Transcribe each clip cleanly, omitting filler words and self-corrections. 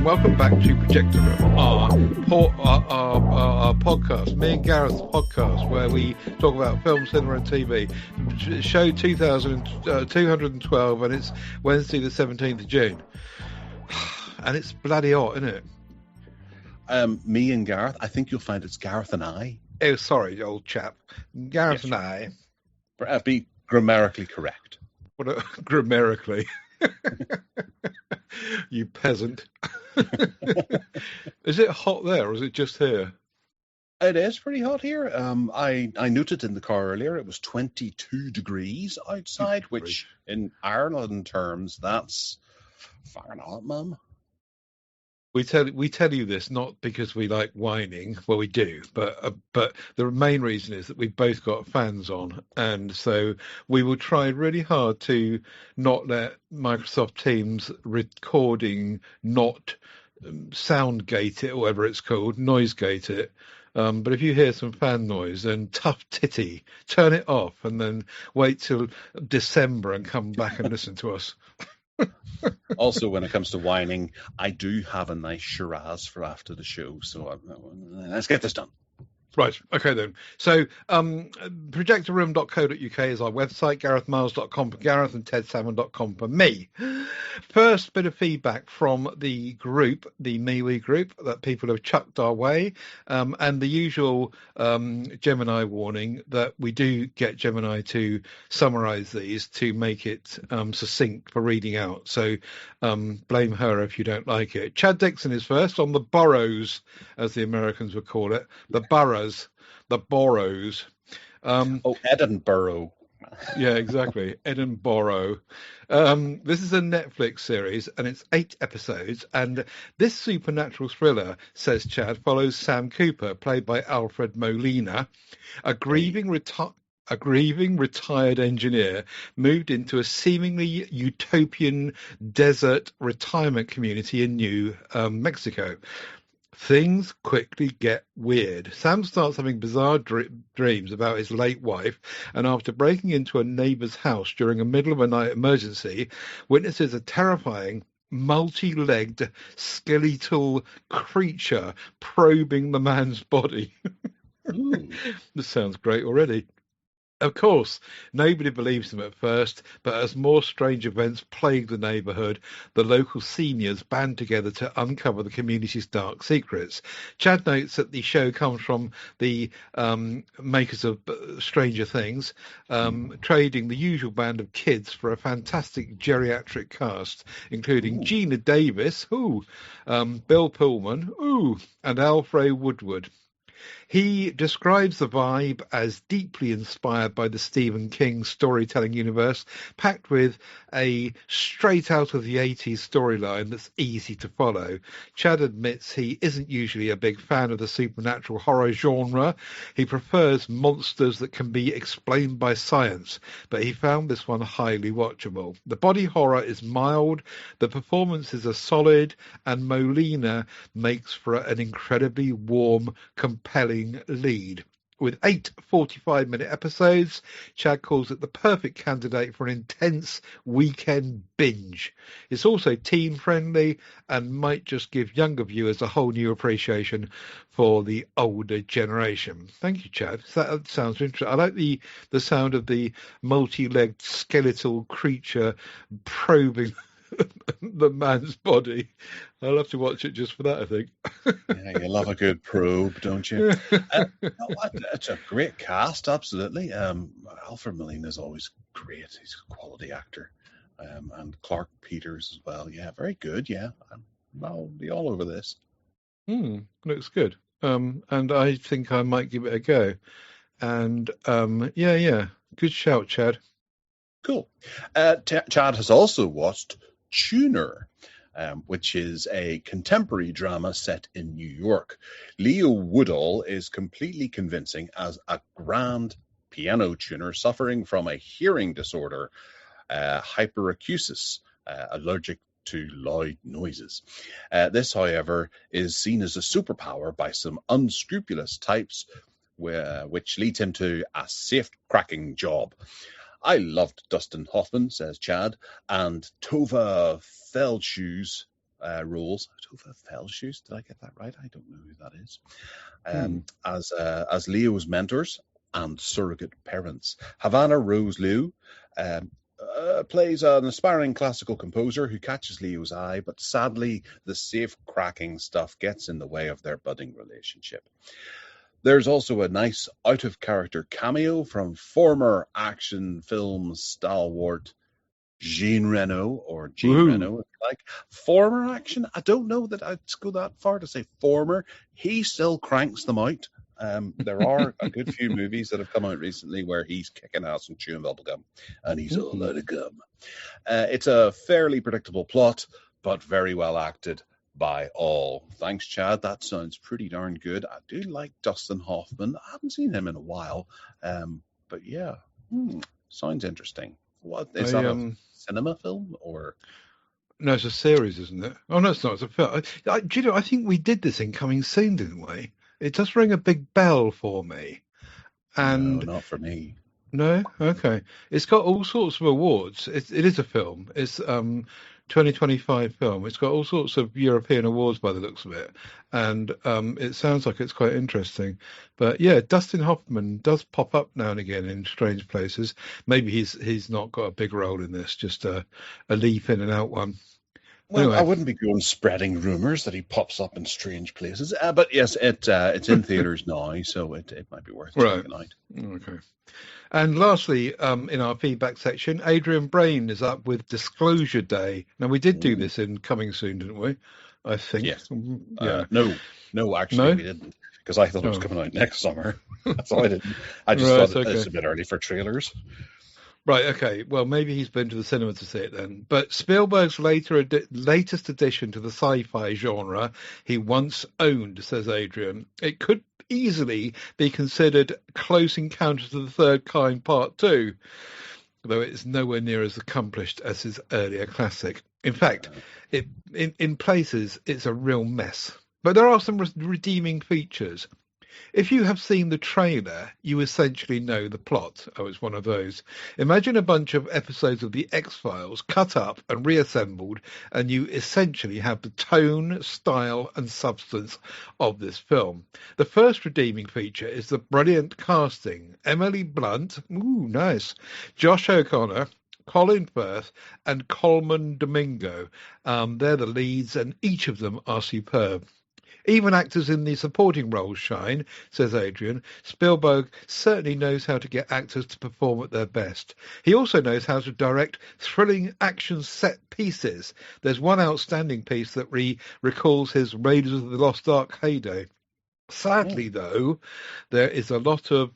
and welcome back to Projector, our podcast, me and Gareth's podcast, where we talk about film, cinema and TV. Show 212, and it's Wednesday the 17th of June. And it's bloody hot, isn't it? Me and Gareth, I think you'll find it's Gareth and I. Oh, sorry, old chap. Gareth and I. Be grammatically correct. Grammatically. You peasant. Is it hot there, or is it just here? It is pretty hot here. I noted in the car earlier it was 22 degrees outside, which in Ireland terms, that's Fahrenheit, mum. We tell you this not because we like whining. Well, we do, but the main reason is that we've both got fans on, and so we will try really hard to not let Microsoft Teams recording not sound gate it, or whatever it's called, noise gate it. But if you hear some fan noise, then tough titty, turn it off, and then wait till December and come back and listen to us. Also, when it comes to whining, I do have a nice Shiraz for after the show, so let's get this done. Right, okay then. So, projectorroom.co.uk is our website, GarethMyles.com for Gareth and TedSalmon.com for me. First bit of feedback from the group, the MeWe group, that people have chucked our way, and the usual Gemini warning that we do get Gemini to summarise these to make it succinct for reading out. So blame her if you don't like it. Chad Dixon is first on the Burrows, as the Americans would call it, the Burrows. The Borrows. Edinburgh. Yeah, exactly. Edinburgh. This is a Netflix series, and it's 8 episodes. And this supernatural thriller, says Chad, follows Sam Cooper, played by Alfred Molina, a grieving retired engineer moved into a seemingly utopian desert retirement community in New Mexico. Things quickly get weird. Sam starts having bizarre dreams about his late wife, and after breaking into a neighbour's house during a middle-of-the-night emergency, witnesses a terrifying, multi-legged, skeletal creature probing the man's body. This sounds great already. Of course, nobody believes him at first, but as more strange events plague the neighbourhood, the local seniors band together to uncover the community's dark secrets. Chad notes that the show comes from the makers of Stranger Things, trading the usual band of kids for a fantastic geriatric cast, including Gina Davis, Bill Pullman, and Alfred Woodward. He describes the vibe as deeply inspired by the Stephen King storytelling universe, packed with a straight-out-of-the-80s storyline that's easy to follow. Chad admits he isn't usually a big fan of the supernatural horror genre. He prefers monsters that can be explained by science, but he found this one highly watchable. The body horror is mild, the performances are solid, and Molina makes for an incredibly warm, compelling lead. With 8 45-minute episodes, Chad calls it the perfect candidate for an intense weekend binge. It's also teen-friendly and might just give younger viewers a whole new appreciation for the older generation. Thank you, Chad. That sounds interesting. I like the sound of the multi-legged skeletal creature probing the man's body. I'll have to watch it just for that, I think. Yeah, you love a good probe, don't you? It's a great cast, absolutely. Alfred Molina is always great. He's a quality actor. And Clark Peters as well. Yeah, very good, yeah. I'll be all over this. Looks good. And I think I might give it a go. And, yeah. Good shout, Chad. Cool. Chad has also watched Tuner, which is a contemporary drama set in New York. Leo Woodall is completely convincing as a grand piano tuner suffering from a hearing disorder, hyperacusis, allergic to loud noises. This, however, is seen as a superpower by some unscrupulous types, which leads him to a safe-cracking job. I loved Dustin Hoffman, says Chad, and Tova Feldshuis roles. Tova Felshus, did I get that right? I don't know who that is. As Leo's mentors and surrogate parents. Havana Rose Liu plays an aspiring classical composer who catches Leo's eye, but sadly, the safe-cracking stuff gets in the way of their budding relationship. There's also a nice out-of-character cameo from former action film stalwart Jean Reno, or Jean Reno, if you like. Former action? I don't know that I'd go that far to say former. He still cranks them out. There are a good few movies that have come out recently where he's kicking ass and chewing bubblegum, and he's all out of gum. It's a fairly predictable plot, but very well acted by all. Thanks, Chad. That sounds pretty darn good. I do like Dustin Hoffman. I haven't seen him in a while, but yeah, sounds interesting. What is that? A cinema film or? No, it's a series, isn't it? Oh no, it's not. It's a film. Do you know? I think we did this in Coming Soon, didn't we? It does ring a big bell for me. And no, not for me. No, okay. It's got all sorts of awards. It is a film. It's 2025 film. It's got all sorts of European awards by the looks of it, and it sounds like it's quite interesting. But yeah, Dustin Hoffman does pop up now and again in strange places. Maybe he's not got a big role in this, just a leap in and out one. Well, anyway. I wouldn't be going spreading rumours that he pops up in strange places. But yes, it's in theatres now, so it might be worth checking out. Okay. And lastly, in our feedback section, Adrian Brain is up with Disclosure Day. Now, we did do this in Coming Soon, didn't we? I think. Yes. Yeah. No, actually, we didn't, because I thought it was coming out next summer. That's all I didn't. I just thought it's a bit early for trailers. Right, okay. Well, maybe he's been to the cinema to see it then. But Spielberg's latest addition to the sci-fi genre he once owned, says Adrian. It could easily be considered Close Encounters of the Third Kind Part 2, though it's nowhere near as accomplished as his earlier classic. In fact, in places, it's a real mess. But there are some redeeming features. If you have seen the trailer, you essentially know the plot. Oh, it's one of those. Imagine a bunch of episodes of The X-Files cut up and reassembled, and you essentially have the tone, style, and substance of this film. The first redeeming feature is the brilliant casting. Emily Blunt, ooh, nice. Josh O'Connor, Colin Firth, and Coleman Domingo. They're the leads, and each of them are superb. Even actors in the supporting roles shine, says Adrian. Spielberg certainly knows how to get actors to perform at their best. He also knows how to direct thrilling action set pieces. There's one outstanding piece that recalls his Raiders of the Lost Ark heyday. Sadly, though, there is a lot of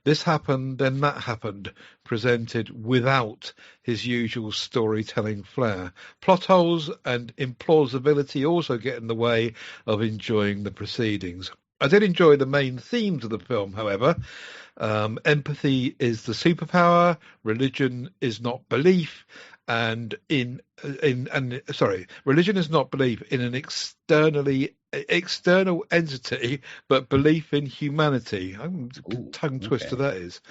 this happened, then that happened, presented without his usual storytelling flair. Plot holes and implausibility also get in the way of enjoying the proceedings. I did enjoy the main themes of the film, however. Empathy is the superpower, religion is not belief, and religion is not belief in an external entity, but belief in humanity. Tongue twister that is.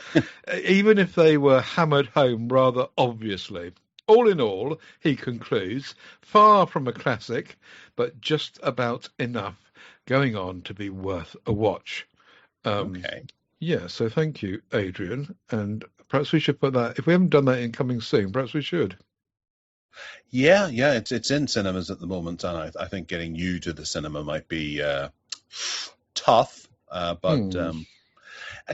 Even if they were hammered home rather obviously. All in all, he concludes, far from a classic, but just about enough going on to be worth a watch. Yeah, so thank you, Adrian. And perhaps we should put that, if we haven't done that in Coming Soon, perhaps we should. Yeah, it's in cinemas at the moment, and I think getting you to the cinema might be tough, but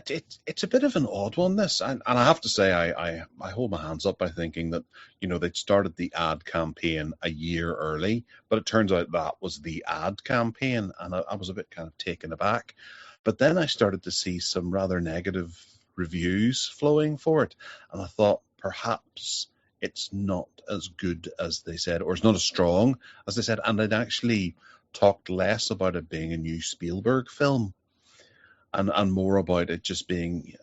it's a bit of an odd one, this, and I have to say I hold my hands up by thinking that, they'd started the ad campaign a year early, but it turns out that was the ad campaign, and I was a bit kind of taken aback. But then I started to see some rather negative reviews flowing for it, and I thought perhaps it's not as good as they said, or it's not as strong as they said, and they'd actually talked less about it being a new Spielberg film and more about it just being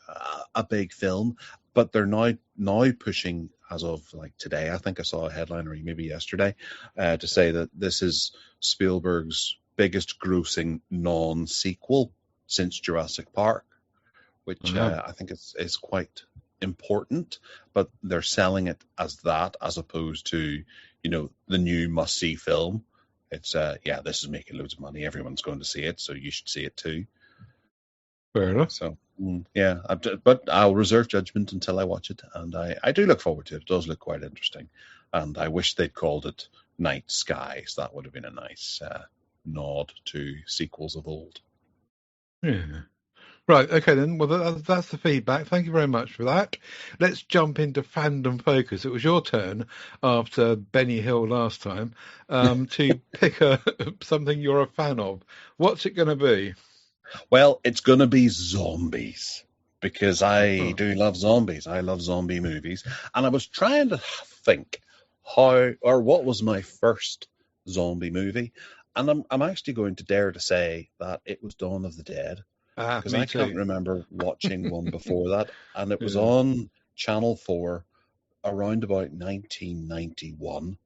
a big film. But they're now pushing, as of like today, I think I saw a headline, or maybe yesterday, to say that this is Spielberg's biggest grossing non-sequel since Jurassic Park, which I think is quite important, but they're selling it as that, as opposed to, the new must-see film. it's this is making loads of money. Everyone's going to see it, so you should see it too. Fair enough. So yeah, but I'll reserve judgment until I watch it, and I do look forward to it. It does look quite interesting, and I wish they'd called it Night Skies. That would have been a nice nod to sequels of old. Yeah. Right, okay then. Well, that's the feedback. Thank you very much for that. Let's jump into fandom focus. It was your turn after Benny Hill last time to pick something you're a fan of. What's it going to be? Well, it's going to be zombies, because I do love zombies. I love zombie movies. And I was trying to think what was my first zombie movie. And I'm actually going to dare to say that it was Dawn of the Dead, because I can't remember watching one before that. And it was on Channel 4 around about 1991.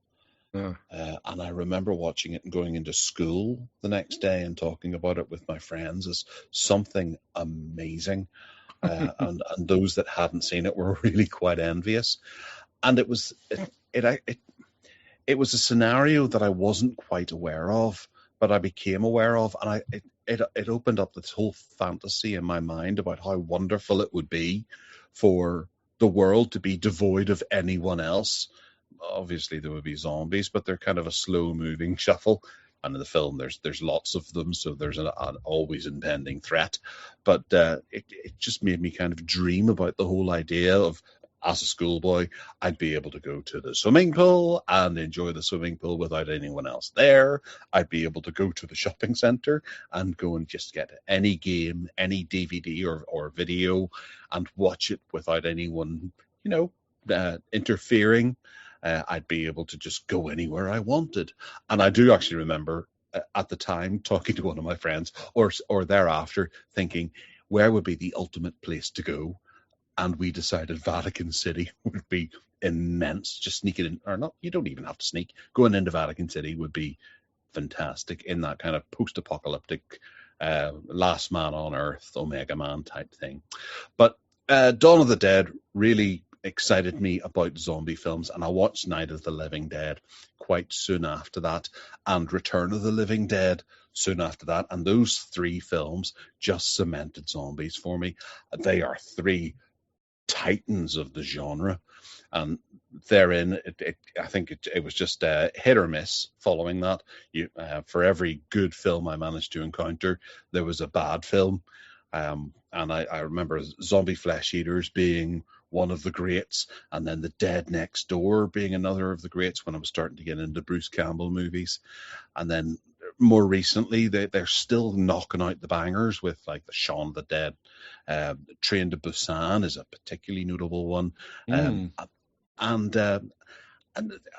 And I remember watching it and going into school the next day and talking about it with my friends as something amazing. And those that hadn't seen it were really quite envious. And it was a scenario that I wasn't quite aware of, but I became aware of, and it opened up this whole fantasy in my mind about how wonderful it would be for the world to be devoid of anyone else. Obviously there would be zombies, but they're kind of a slow moving shuffle, and in the film there's lots of them, so there's an always impending threat. But it just made me kind of dream about the whole idea of, as a schoolboy, I'd be able to go to the swimming pool and enjoy the swimming pool without anyone else there. I'd be able to go to the shopping center and go and just get any game, any DVD or video, and watch it without anyone interfering. I'd be able to just go anywhere I wanted. And I do actually remember at the time talking to one of my friends or thereafter thinking, where would be the ultimate place to go? And we decided Vatican City would be immense. Just sneaking in, or not, you don't even have to sneak. Going into Vatican City would be fantastic in that kind of post-apocalyptic last man on earth, Omega Man type thing. But Dawn of the Dead really excited me about zombie films, and I watched Night of the Living Dead quite soon after that, and Return of the Living Dead soon after that, and those three films just cemented zombies for me. They are three titans of the genre, and therein I think it was just hit or miss following that. For every good film I managed to encounter, there was a bad film. And I remember Zombie Flesh Eaters being one of the greats, and then The Dead Next Door being another of the greats when I was starting to get into Bruce Campbell movies. And then more recently, they're still knocking out the bangers with like the Shaun of the Dead. Train to Busan is a particularly notable one. And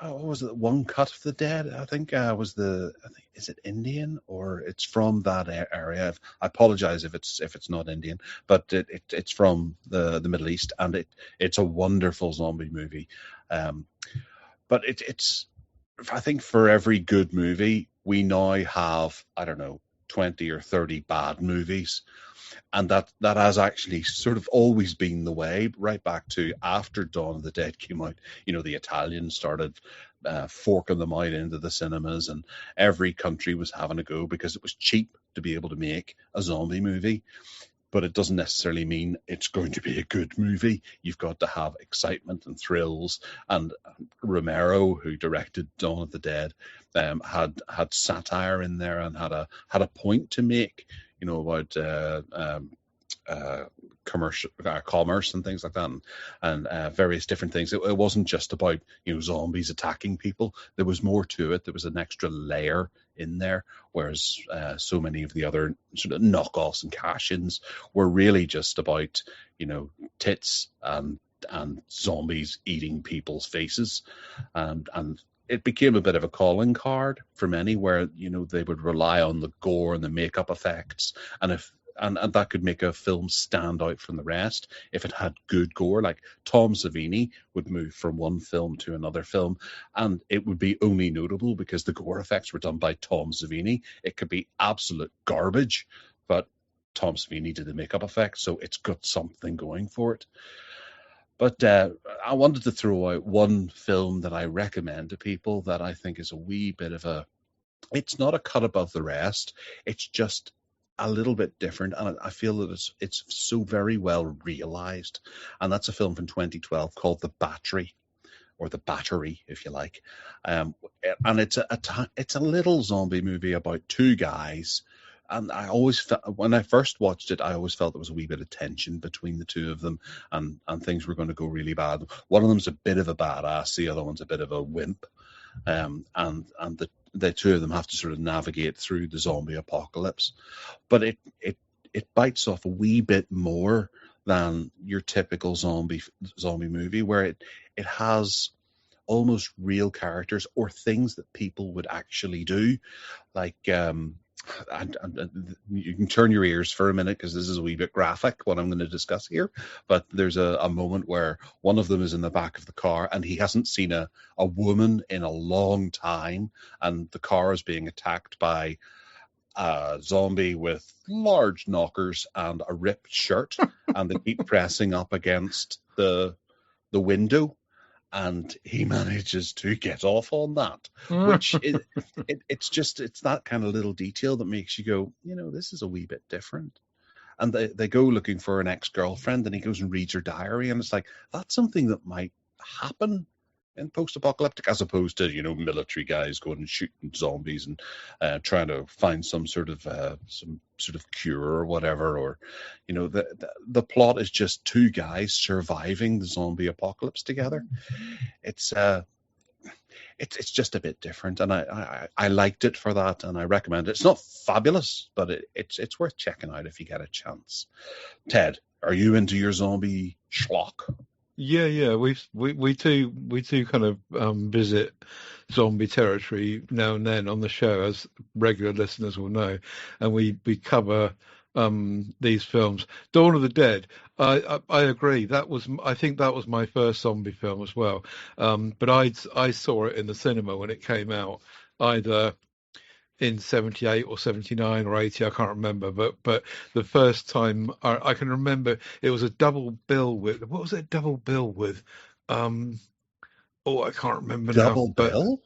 what was it? One Cut of the Dead, I think, is it Indian or it's from that area? I apologize if it's not Indian, but it's from the Middle East, and it's a wonderful zombie movie. But it's I think for every good movie, we now have, I don't know, 20 or 30 bad movies. And that has actually sort of always been the way, right back to after Dawn of the Dead came out. The Italians started forking them out into the cinemas, and every country was having a go because it was cheap to be able to make a zombie movie. But it doesn't necessarily mean it's going to be a good movie. You've got to have excitement and thrills. And Romero, who directed Dawn of the Dead, had satire in there and had a point to make, about commerce and things like that, and various different things. It wasn't just about zombies attacking people. There was more to it. There was an extra layer in there, whereas so many of the other sort of knockoffs and cash-ins were really just about tits and zombies eating people's faces, and it became a bit of a calling card for many, where they would rely on the gore and the makeup effects, and that could make a film stand out from the rest if it had good gore. Like Tom Savini would move from one film to another film, and it would be only notable because the gore effects were done by Tom Savini. It could be absolute garbage, but Tom Savini did the makeup effects, so it's got something going for it. But I wanted to throw out one film that I recommend to people that I think is a wee bit of a It's not a cut above the rest. It's just a little bit different, and I feel that it's so very well realized. And that's a film from 2012 called The Battery, or The Battery, if you like. And it's a little zombie movie about two guys. And I always felt, when I first watched it, I always felt there was a wee bit of tension between the two of them, and things were going to go really bad. One of them's a bit of a badass, the other one's a bit of a wimp. And the two of them have to sort of navigate through the zombie apocalypse. But it bites off a wee bit more than your typical zombie movie, where it has almost real characters or things that people would actually do, like and you can turn your ears for a minute because this is a wee bit graphic what I'm going to discuss here. But there's a moment where one of them is in the back of the car and he hasn't seen a woman in a long time, and the car is being attacked by a zombie with large knockers and a ripped shirt, and they keep pressing up against the window, and he manages to get off on that, which it's that kind of little detail that makes you go, this is a wee bit different. And they go looking for an ex-girlfriend, and he goes and reads her diary, and it's like, that's something that might happen in post-apocalyptic, as opposed to military guys going and shooting zombies and trying to find some sort of cure or whatever. Or the plot is just two guys surviving the zombie apocalypse together. It's just a bit different, and I liked it for that, and I recommend it. It's not fabulous, but it's worth checking out if you get a chance. Ted, are you into your zombie schlock? Yeah. We too kind of visit zombie territory now and then on the show, as regular listeners will know, and we cover these films. Dawn of the Dead. I agree. I think that was my first zombie film as well. But I saw it in the cinema when it came out, either in 78 or 79 or 80, I can't remember, but the first time I can remember, it was a double bill with, what was it, double bill with? I can't remember now. Double bill?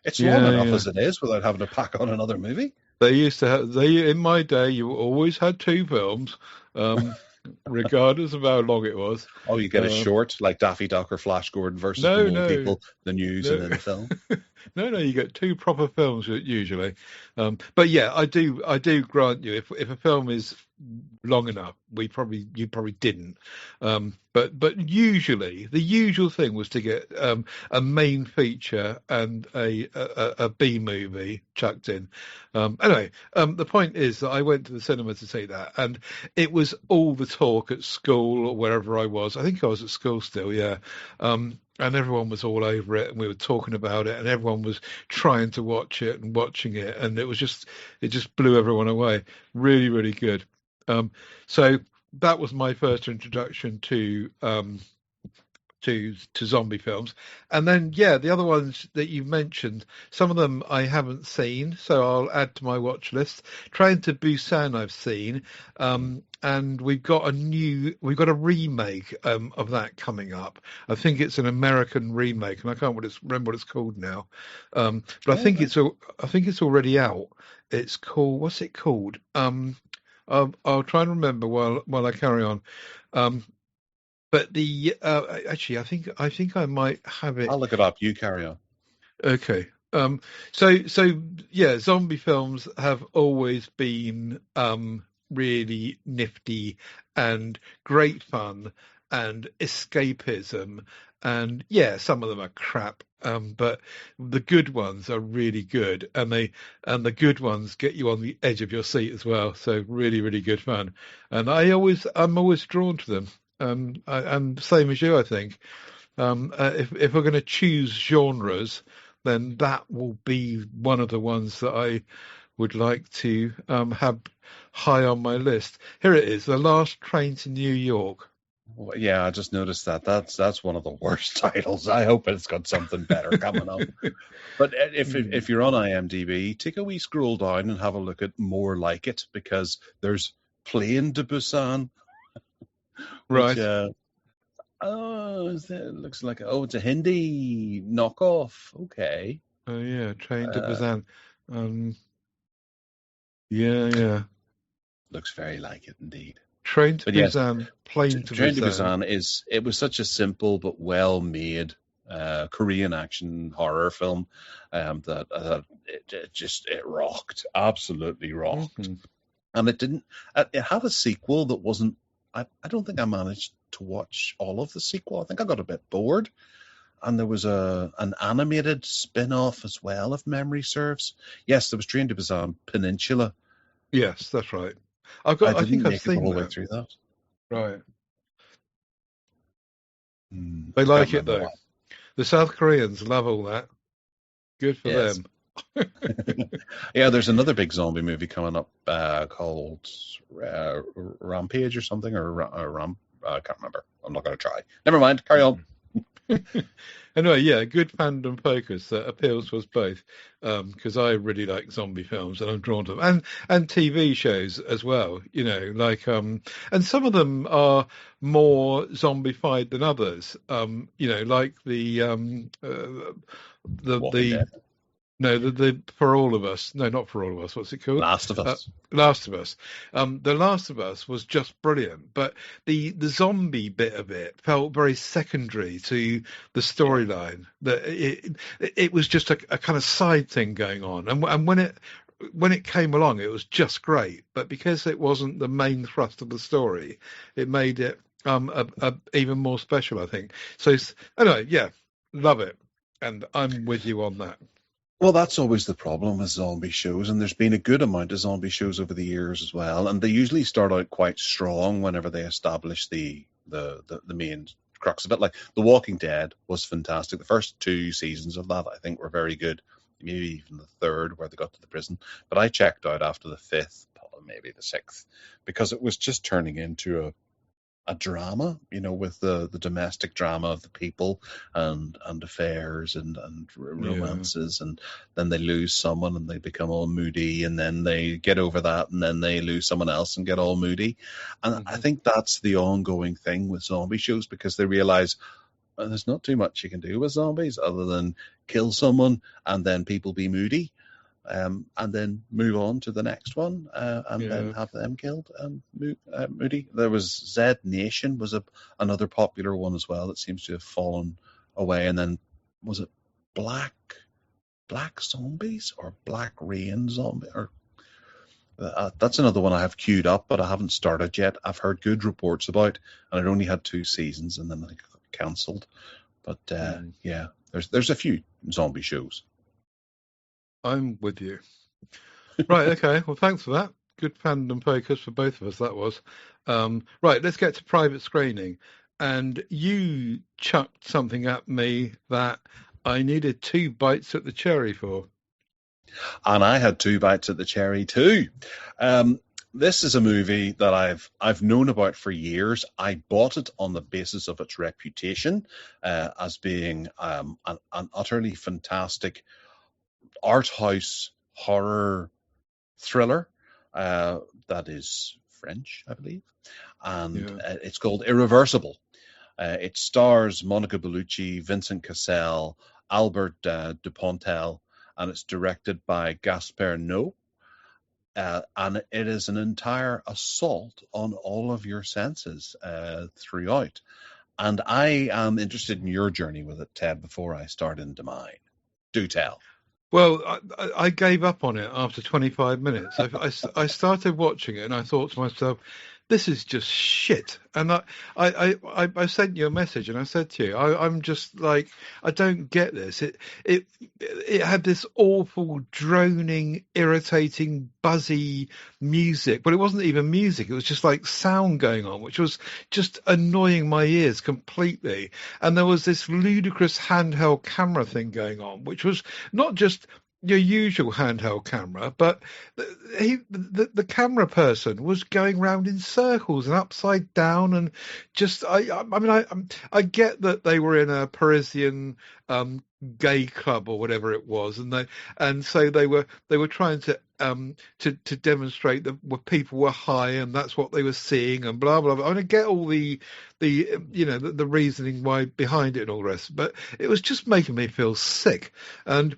It's long enough as it is without having to pack on another movie. They used to have, in my day, you always had two films, regardless of how long it was. Oh, you get a short, like Daffy Duck or Flash Gordon versus the Mole People, the news, and then the film. No, you get two proper films usually. But yeah, I do grant you, if a film is long enough, you probably didn't. But usually the usual thing was to get a main feature and a B movie chucked in. Anyway, the point is that I went to the cinema to see that, and it was all the talk at school or wherever I was. I think I was at school still, yeah. And everyone was all over it, and we were talking about it, and everyone was trying to watch it and watching it, and it just blew everyone away. Really, really good. So that was my first introduction to zombie films. And then, the other ones that you mentioned, some of them I haven't seen, so I'll add to my watch list. Train to Busan I've seen, and we've got a remake of that coming up. I think it's an American remake, and I can't remember what it's called now. But I think it's already out. It's called, what's it called? I'll try and remember while I carry on. But actually, I think I might have it. I'll look it up. You carry on. Okay. So yeah, zombie films have always been really nifty and great fun and escapism, and some of them are crap. But the good ones are really good, and the good ones get you on the edge of your seat as well. So really, really good fun, and I'm always drawn to them. And same as you, I think. If we're going to choose genres, then that will be one of the ones that I would like to have high on my list. Here it is, The Last Train to New York. Well, yeah, I just noticed that. That's one of the worst titles. I hope it's got something better coming up. But if you're on IMDb, take a wee scroll down and have a look at More Like It, because there's Plane to Busan. Right. Which, it looks like it's a Hindi knockoff. Okay. Oh yeah, Train to Busan. Yeah. Looks very like it indeed. Train to But yes, Busan, Plane to Train to Busan. Busan it was such a simple but well made Korean action horror film that it rocked, absolutely rocked. Mm-hmm. And it had a sequel that wasn't. I don't think I managed to watch all of the sequel. I think I got a bit bored. And there was an animated spin-off as well, if memory serves. Yes, there was Train to Busan Peninsula. Yes, that's right. I I think didn't I've make it the seen whole way that. through that. Right. They I can't like it remember though. why. The South Koreans love all that. Good for Yes. them. Yeah, there's another big zombie movie coming up called Rampage or something, or Ram. I can't remember. I'm not going to try. Never mind. Carry on. Anyway, yeah, good fandom focus that appeals to us both, because I really like zombie films and I'm drawn to them, and TV shows as well. You know, like and some of them are more zombified than others. You know, like Walking the Dead. no, the For All of Us. No, not For All of Us. What's it called? Last of Uh, Us. Last of Us. The Last of Us was just brilliant, but the zombie bit of it felt very secondary to the Yeah. storyline. That it was just a kind of side thing going on, and when it came along, it was just great. But because it wasn't the main thrust of the story, it made it even more special, I think. So anyway, yeah, love it, and I'm with you on that. Well, that's always the problem with zombie shows, and there's been a good amount of zombie shows over the years as well, and they usually start out quite strong whenever they establish the main crux of it. Like The Walking Dead was fantastic. The first two seasons of that, I think, were very good. Maybe even the third, where they got to the prison. But I checked out after the fifth, maybe the sixth, because it was just turning into a drama, with the domestic drama of the people and affairs and Yeah. romances, and then they lose someone and they become all moody, and then they get over that, and then they lose someone else and get all moody. And I Hmm. think that's the ongoing thing with zombie shows, because they realize there's not too much you can do with zombies other than kill someone and then people be moody, and then move on to the next one, and then Yeah. have them killed and moody. There was Z Nation was another popular one as well that seems to have fallen away. And then was it Black Zombies or Black Rain Zombie? Or that's another one I have queued up, but I haven't started yet. I've heard good reports about, and it only had 2 seasons, and then I got cancelled. But yeah, there's a few zombie shows. I'm with you. Right, okay. Well, thanks for that. Good fandom focus for both of us, that was. Right, let's get to private screening. And you chucked something at me that I needed 2 bites at the cherry for. And I had 2 bites at the cherry too. This is a movie that I've known about for years. I bought it on the basis of its reputation as being an utterly fantastic art house horror thriller that is French, I believe, and Yeah. it's called Irreversible. It stars Monica Bellucci, Vincent Cassel, Albert Dupontel, and it's directed by Gaspar Noé. And it is an entire assault on all of your senses throughout. And I am interested in your journey with it, Ted, before I start into mine. Do tell. Well, I gave up on it after 25 minutes. I started watching it and I thought to myself, this is just shit. And I sent you a message and I said to you, I'm just like, I don't get this. It had this awful, droning, irritating, buzzy music, but it wasn't even music. It was just like sound going on, which was just annoying my ears completely. And there was this ludicrous handheld camera thing going on, which was not just your usual handheld camera, but the camera person was going round in circles and upside down, and just I get that they were in a Parisian gay club or whatever it was, and so they were trying to demonstrate that people were high and that's what they were seeing and blah blah blah. I get all the the reasoning why behind it and all the rest, but it was just making me feel sick. And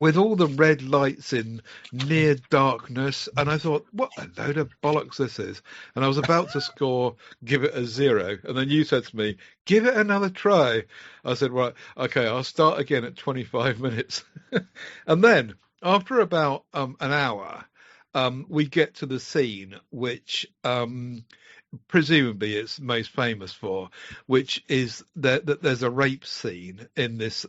with all the red lights in near darkness, and I thought, what a load of bollocks this is. And I was about to give it a 0, and then you said to me, give it another try. I said, right, okay, I'll start again at 25 minutes. And then after about an hour, we get to the scene which presumably it's most famous for, which is that there's a rape scene in this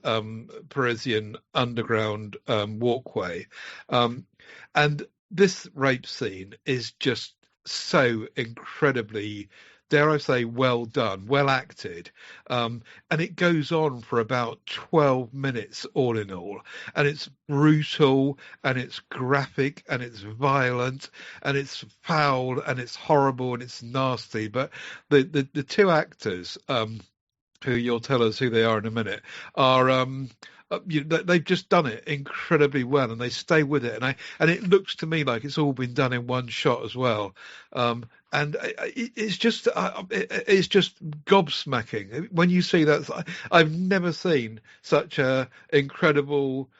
Parisian underground walkway, and this rape scene is just so incredibly, dare I say, well done, well acted, and it goes on for about 12 minutes all in all, and it's brutal and it's graphic and it's violent and it's foul and it's horrible and it's nasty. But the two actors, who you'll tell us who they are in a minute, are they've just done it incredibly well, and they stay with it, and it looks to me like it's all been done in one shot as well. And it's just gobsmacking when you see that. I've never seen such a incredible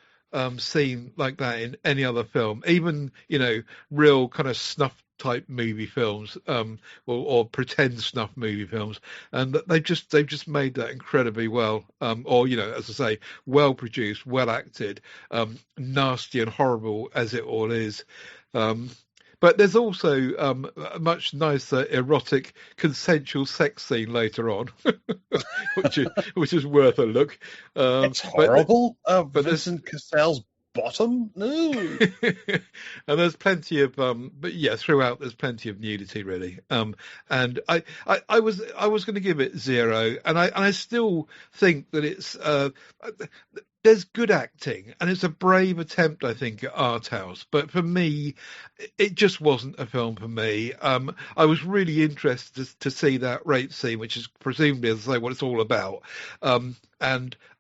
scene like that in any other film, even real kind of snuff type movie films, or pretend snuff movie films, and they've just made that incredibly well, or as I say, well produced, well acted, nasty and horrible as it all is. But there's also a much nicer, erotic, consensual sex scene later on, which is worth a look. It's horrible. But Vincent Cassell's bottom? No. And there's plenty of but yeah, throughout there's plenty of nudity, really. And I was going to give it 0, and I still think that it's there's good acting, and it's a brave attempt, I think, at art house. But for me, it just wasn't a film for me. I was really interested to see that rape scene, which is presumably, as I say, what it's all about. And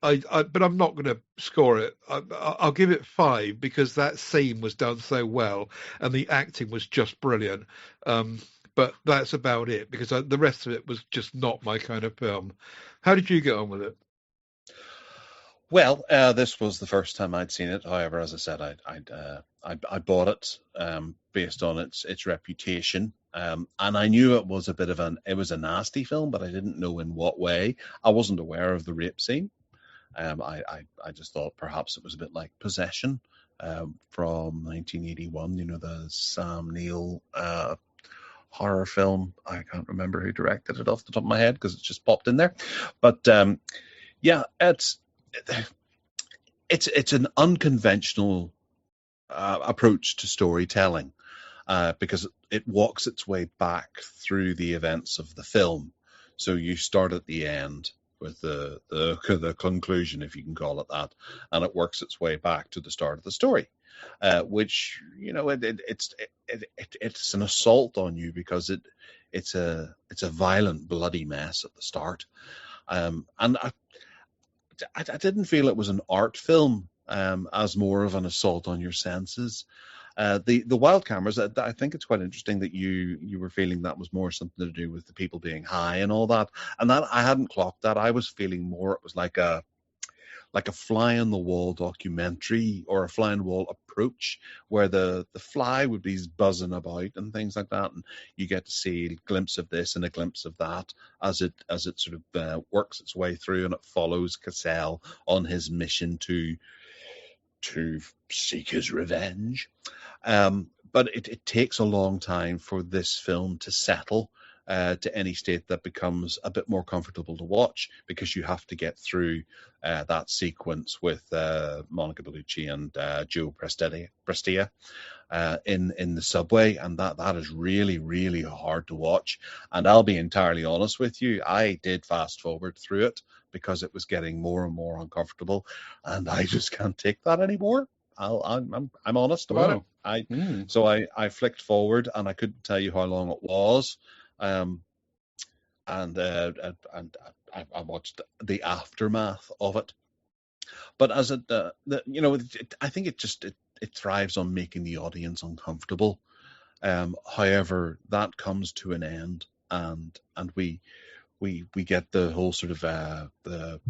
but I'm not going to score it. I'll give it 5 because that scene was done so well, and the acting was just brilliant. But that's about it, because the rest of it was just not my kind of film. How did you get on with it? Well, this was the first time I'd seen it. However, as I said, I bought it based on its reputation, and I knew it was a nasty film, but I didn't know in what way. I wasn't aware of the rape scene. I just thought perhaps it was a bit like Possession from 1981. The Sam Neill horror film. I can't remember who directed it off the top of my head because it's just popped in there. But yeah, it's an unconventional approach to storytelling, because it walks its way back through the events of the film. So you start at the end with the conclusion, if you can call it that, and it works its way back to the start of the story, which it's an assault on you because it's a violent, bloody mess at the start, and I didn't feel it was an art film, as more of an assault on your senses. The wild cameras, I think it's quite interesting that you were feeling that was more something to do with the people being high and all that. And that I hadn't clocked that. I was feeling more it was like a fly on the wall documentary, or a fly on the wall approach, where the fly would be buzzing about and things like that, and you get to see a glimpse of this and a glimpse of that as it sort of works its way through, and it follows Cassell on his mission to seek his revenge. But it takes a long time for this film to settle to any state that becomes a bit more comfortable to watch, because you have to get through that sequence with Monica Bellucci and Joe Prestia in the subway, and that is really, really hard to watch. And I'll be entirely honest with you, I did fast forward through it because it was getting more and more uncomfortable, and I just can't take that anymore. I'm honest about it. So I flicked forward, and I couldn't tell you how long it was. And I watched the aftermath of it. But as I think it thrives on making the audience uncomfortable. However, that comes to an end, and we get the whole sort of the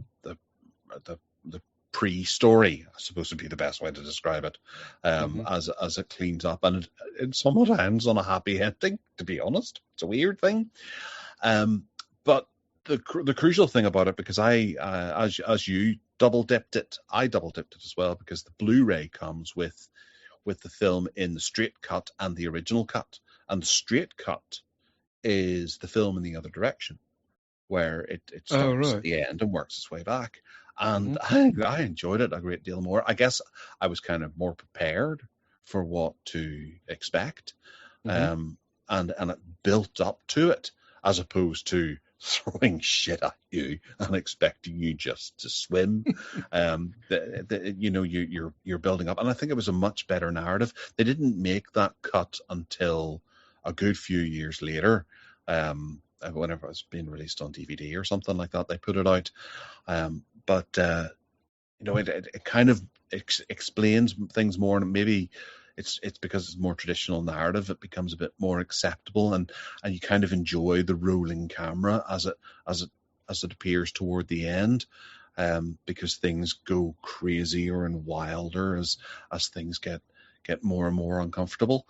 pre-story, I suppose would be the best way to describe it, as it cleans up, and it somewhat ends on a happy ending. To be honest, it's a weird thing, but the crucial thing about it, because as you double dipped it, I double dipped it as well, because the Blu-ray comes with the film in the straight cut and the original cut, and the straight cut is the film in the other direction, where it starts at the end and works its way back. And I enjoyed it a great deal more. I guess I was kind of more prepared for what to expect, and it built up to it, as opposed to throwing shit at you and expecting you just to swim. You're building up, and I think it was a much better narrative. They didn't make that cut until a good few years later, whenever it was being released on DVD or something like that. They put it out, but it kind of explains things more, and maybe it's because it's more traditional narrative, it becomes a bit more acceptable, and you kind of enjoy the rolling camera as it appears toward the end, because things go crazier and wilder as things get more and more uncomfortable,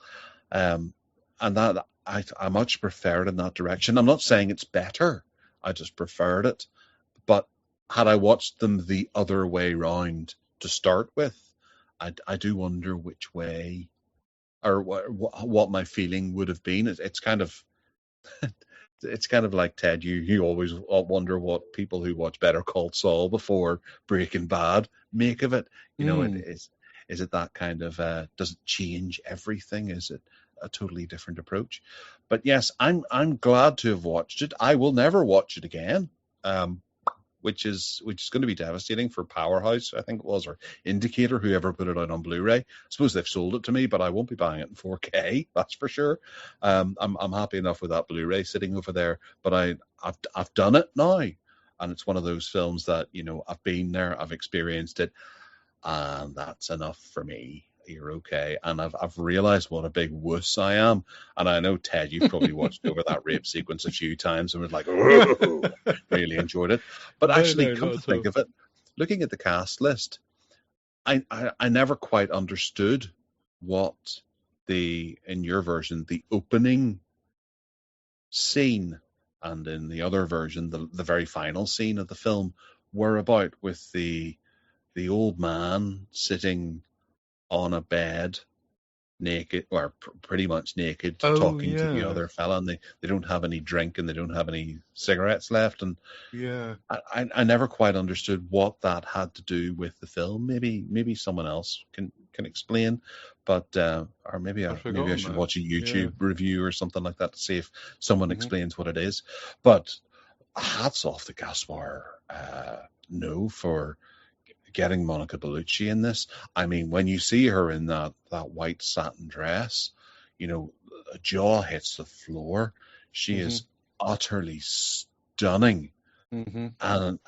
and that I much prefer it in that direction. I'm not saying it's better, I just preferred it. But had I watched them the other way round to start with, I do wonder which way, or what my feeling would have been. It's kind of it's kind of like, Ted, you always wonder what people who watch Better Call Saul before Breaking Bad make of it. Is it that kind of does it change everything? Is it a totally different approach? But yes, I'm glad to have watched it. I will never watch it again. Which is going to be devastating for Powerhouse, I think it was, or Indicator, whoever put it out on Blu-ray. I suppose they've sold it to me, but I won't be buying it in 4K. That's for sure. I'm happy enough with that Blu-ray sitting over there, but I've done it now, and it's one of those films that I've been there, I've experienced it, and that's enough for me. You're okay. And I've realized what a big wuss I am. And I know, Ted, you've probably watched over that rape sequence a few times and was like, oh, really enjoyed it. But actually, come to think of it, looking at the cast list, I never quite understood what in your version, the opening scene, and in the other version, the very final scene of the film, were about, with the old man sitting on a bed, naked, or pretty much naked, talking to the other fella, and they don't have any drink and they don't have any cigarettes left, and I never quite understood what that had to do with the film. Maybe someone else can explain, but or maybe I should watch a YouTube review or something like that to see if someone explains what it is. But hats off to Gaspar Noé for getting Monica Bellucci in this. I mean, when you see her in that white satin dress, a jaw hits the floor. She is utterly stunning. And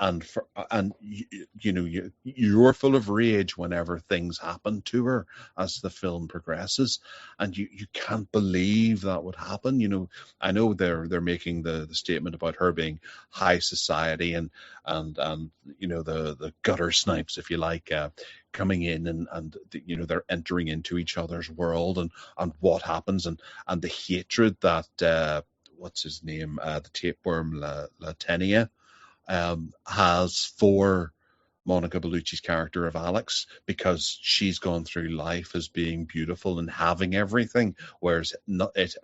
you're full of rage whenever things happen to her as the film progresses, and you can't believe that would happen. I know they're making the statement about her being high society and the gutter snipes, if you like, coming in and they're entering into each other's world, and what happens, and the hatred that what's his name, the tapeworm Latenia has for Monica Bellucci's character of Alex, because she's gone through life as being beautiful and having everything, whereas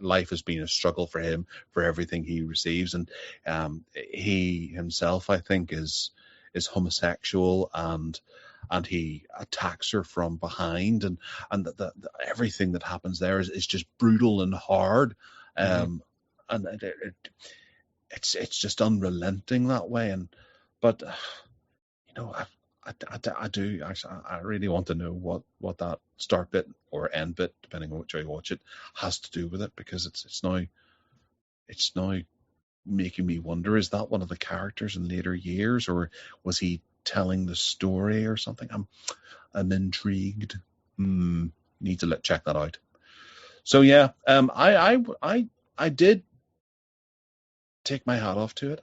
life has been a struggle for him for everything he receives. And he himself, I think, is homosexual, and he attacks her from behind, and the everything that happens there is just brutal and hard, and it's just unrelenting that way. But I really want to know what that start bit or end bit, depending on which way you watch it, has to do with it, because it's now making me wonder, is that one of the characters in later years, or was he telling the story or something? I'm intrigued. Need to check that out. So yeah, I did take my hat off to it.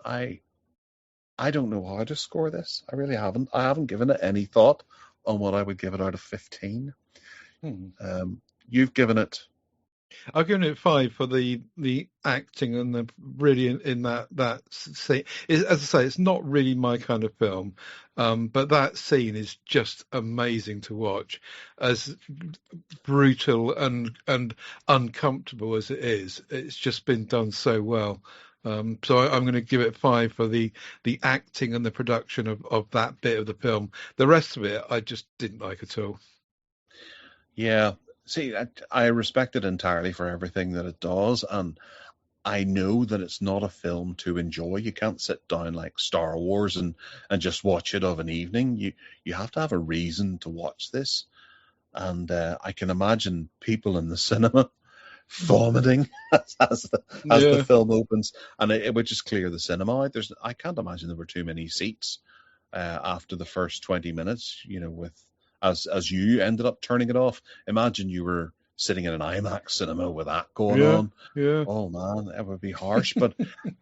I don't know how to score this. I really haven't. I haven't given it any thought on what I would give it out of 15. You've given it. I've given it 5 for the acting and the really in that scene. As I say, it's not really my kind of film, but that scene is just amazing to watch. As brutal and uncomfortable as it is, it's just been done so well. So I'm going to give it 5 for the acting and the production of that bit of the film. The rest of it, I just didn't like at all. Yeah. See, I respect it entirely for everything that it does, and I know that it's not a film to enjoy. You can't sit down like Star Wars and just watch it of an evening. You have to have a reason to watch this, and I can imagine people in the cinema vomiting as the film opens, and it would just clear the cinema out. I can't imagine there were too many seats after the first 20 minutes. With as you ended up turning it off. Imagine you were sitting in an IMAX cinema with that going on. Yeah. Oh man, it would be harsh, but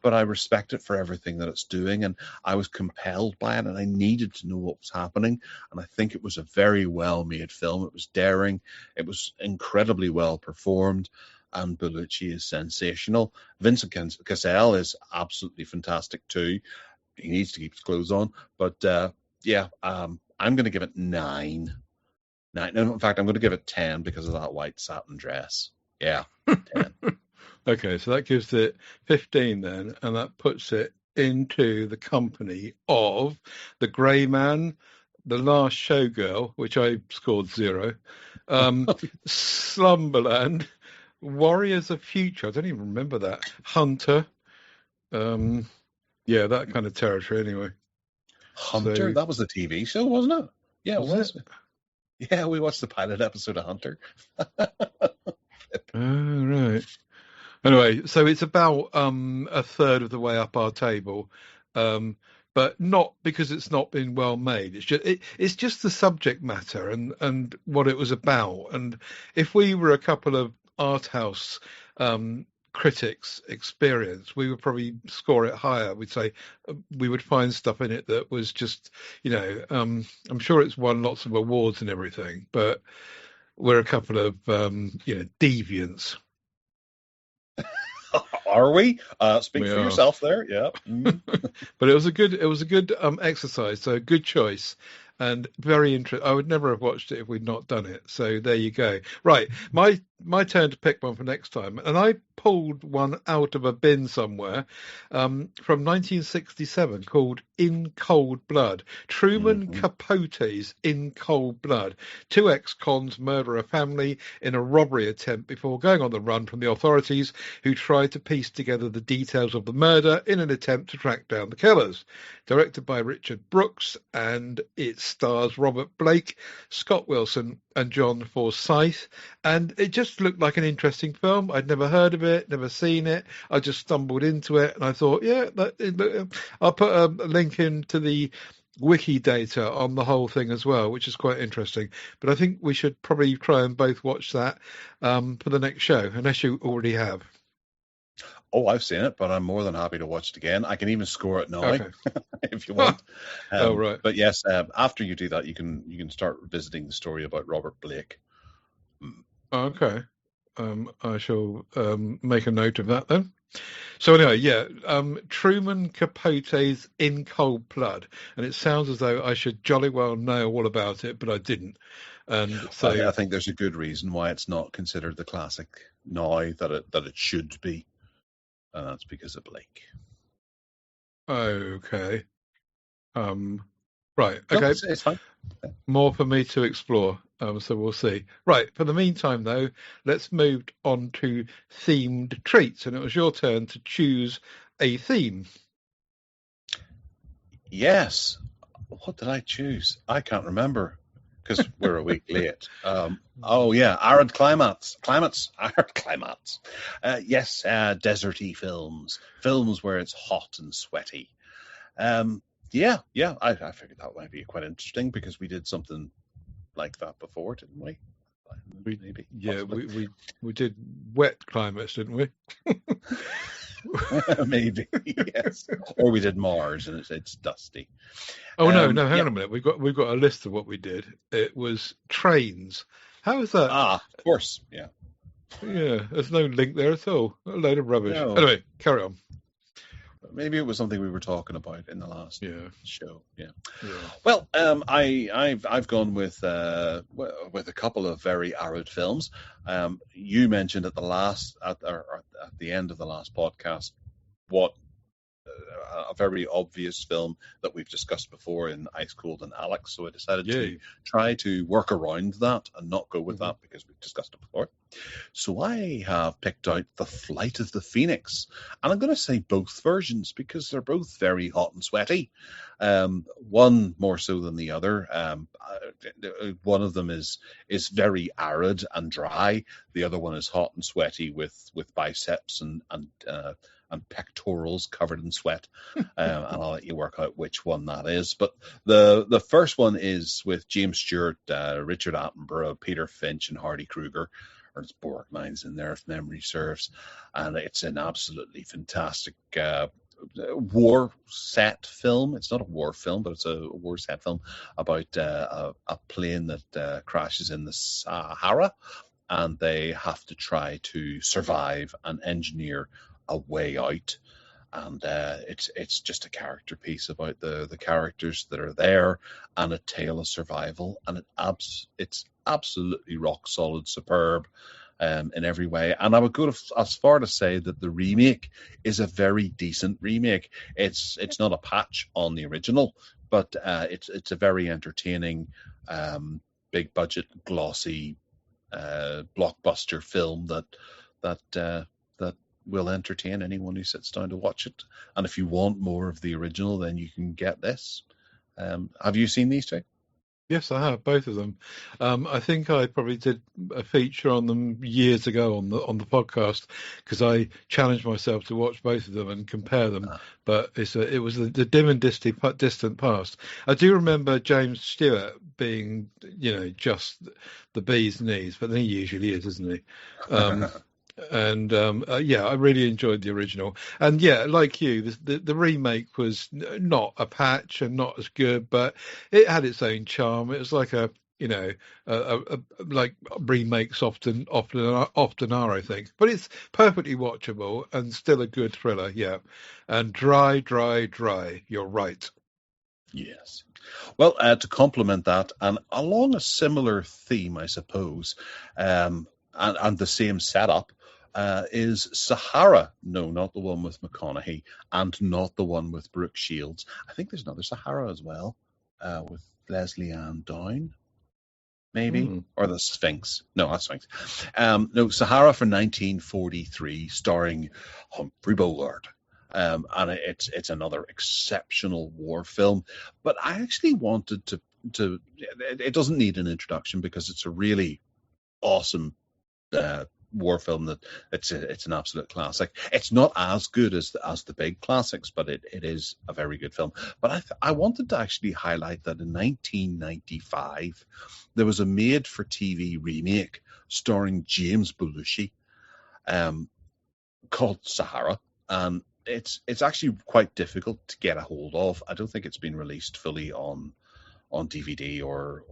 I respect it for everything that it's doing, and I was compelled by it, and I needed to know what was happening, and I think it was a very well made film. It was daring, it was incredibly well performed, and Bellucci is sensational. Vincent Cassel is absolutely fantastic too. He needs to keep his clothes on, but I'm going to give it 9. In fact, I'm going to give it 10 because of that white satin dress. Yeah, 10. Okay, so that gives it 15 then, and that puts it into the company of The Grey Man, The Last Showgirl, which I scored 0, Slumberland, Warriors of Future, I don't even remember that, Hunter, that kind of territory anyway. Hunter? That was the TV show, wasn't it? Yeah, it was. It? Yeah, we watched the pilot episode of Hunter. Oh, right. Anyway, so it's about a third of the way up our table, but not because it's not been well made. It's just the subject matter and what it was about. And if we were a couple of art house critics experienced, we would probably score it higher. We'd say we would find stuff in it that was just, I'm sure it's won lots of awards and everything, but we're a couple of deviants. Are we? Speak for yourself there. Yeah. But it was a good exercise, so a good choice. And very interesting. I would never have watched it if we'd not done it. So there you go. Right, my turn to pick one for next time. And I pulled one out of a bin somewhere from 1967 called In Cold Blood. Truman Capote's In Cold Blood. 2 ex-cons murder a family in a robbery attempt before going on the run from the authorities, who try to piece together the details of the murder in an attempt to track down the killers. Directed by Richard Brooks, and it stars Robert Blake, Scott Wilson, and John Forsyth. And it just looked like an interesting film. I'd never heard of it, never seen it. I just stumbled into it, and I thought, I'll put a link into the wiki data on the whole thing as well, which is quite interesting. But I think we should probably try and both watch that for the next show, unless you already have. Oh, I've seen it, but I'm more than happy to watch it again. I can even score it now if you want. Right. But yes, after you do that, you can start revisiting the story about Robert Blake. Okay. I shall make a note of that then. So anyway, Truman Capote's In Cold Blood, and it sounds as though I should jolly well know all about it, but I didn't. And so I think there's a good reason why it's not considered the classic now that it should be. And that's because of Blake. Okay. Right. Okay. No, it's fine. More for me to explore. So we'll see. Right. For the meantime, though, let's move on to themed treats. And it was your turn to choose a theme. Yes. What did I choose? I can't remember because we're a week late. Arid climates. Arid climates. Yes, deserty films where it's hot and sweaty. I figured that might be quite interesting because we did something like that before, didn't we? Maybe. Yeah, we did wet climates, didn't we? Maybe, yes. Or we did Mars, and it's dusty. Oh no, hang Yeah. on a minute. We've got a list of what we did. It was trains. How is that? Of course. Yeah. Yeah, there's no link there at all. A load of rubbish. No. Anyway, carry on. Maybe it was something we were talking about in the last Yeah, show. Yeah. yeah. Well, I've gone with a couple of very Arid films. You mentioned at the end of the last podcast what a very obvious film that we've discussed before in Ice Cold and Alex. So I decided to try to work around that and not go with that because we've discussed it before. So I have picked out The Flight of the Phoenix. And I'm going to say both versions because they're both very hot and sweaty. One more so than the other. One of them is very arid and dry. The other one is hot and sweaty with biceps and pectorals covered in sweat. And I'll let you work out which one that is. But the first one is with James Stewart, Richard Attenborough, Peter Finch, and Hardy Kruger. Ernst Borgnine's in there, if memory serves. And it's an absolutely fantastic war set film. It's not a war film, but it's a war set film about a plane that crashes in the Sahara. And they have to try to survive and engineer a way out, and it's just a character piece about the characters that are there and a tale of survival, and it's absolutely rock solid, superb in every way. And I would go as far to say that the remake is a very decent remake. It's not a patch on the original, but it's a very entertaining, big budget, glossy blockbuster film that will entertain anyone who sits down to watch it. And if you want more of the original, then you can get this. Have you seen these two? Yes, I have, both of them. I think I probably did a feature on them years ago on the podcast because I challenged myself to watch both of them and compare them. But it was the dim and distant past. I do remember James Stewart being, just the bee's knees, but then he usually is, isn't he? And I really enjoyed the original. And yeah, like you, the remake was not a patch and not as good, but it had its own charm. It was like like remakes often are, I think. But it's perfectly watchable and still a good thriller. Yeah, and dry. You're right. Yes. Well, to complement that, and along a similar theme, I suppose, and the same setup. Is Sahara. No, not the one with McConaughey, and not the one with Brooke Shields. I think there's another Sahara as well, with Leslie Ann Down, maybe, or the Sphinx. No, not Sphinx. No, Sahara from 1943, starring Humphrey Bogart. And it's another exceptional war film. But I actually wanted to. It doesn't need an introduction because it's a really awesome war film that it's an absolute classic. It's not as good as the big classics, but it is a very good film. But I wanted to actually highlight that in 1995 there was a made-for-TV remake starring James Belushi called Sahara, and it's actually quite difficult to get a hold of. I don't think it's been released fully on DVD or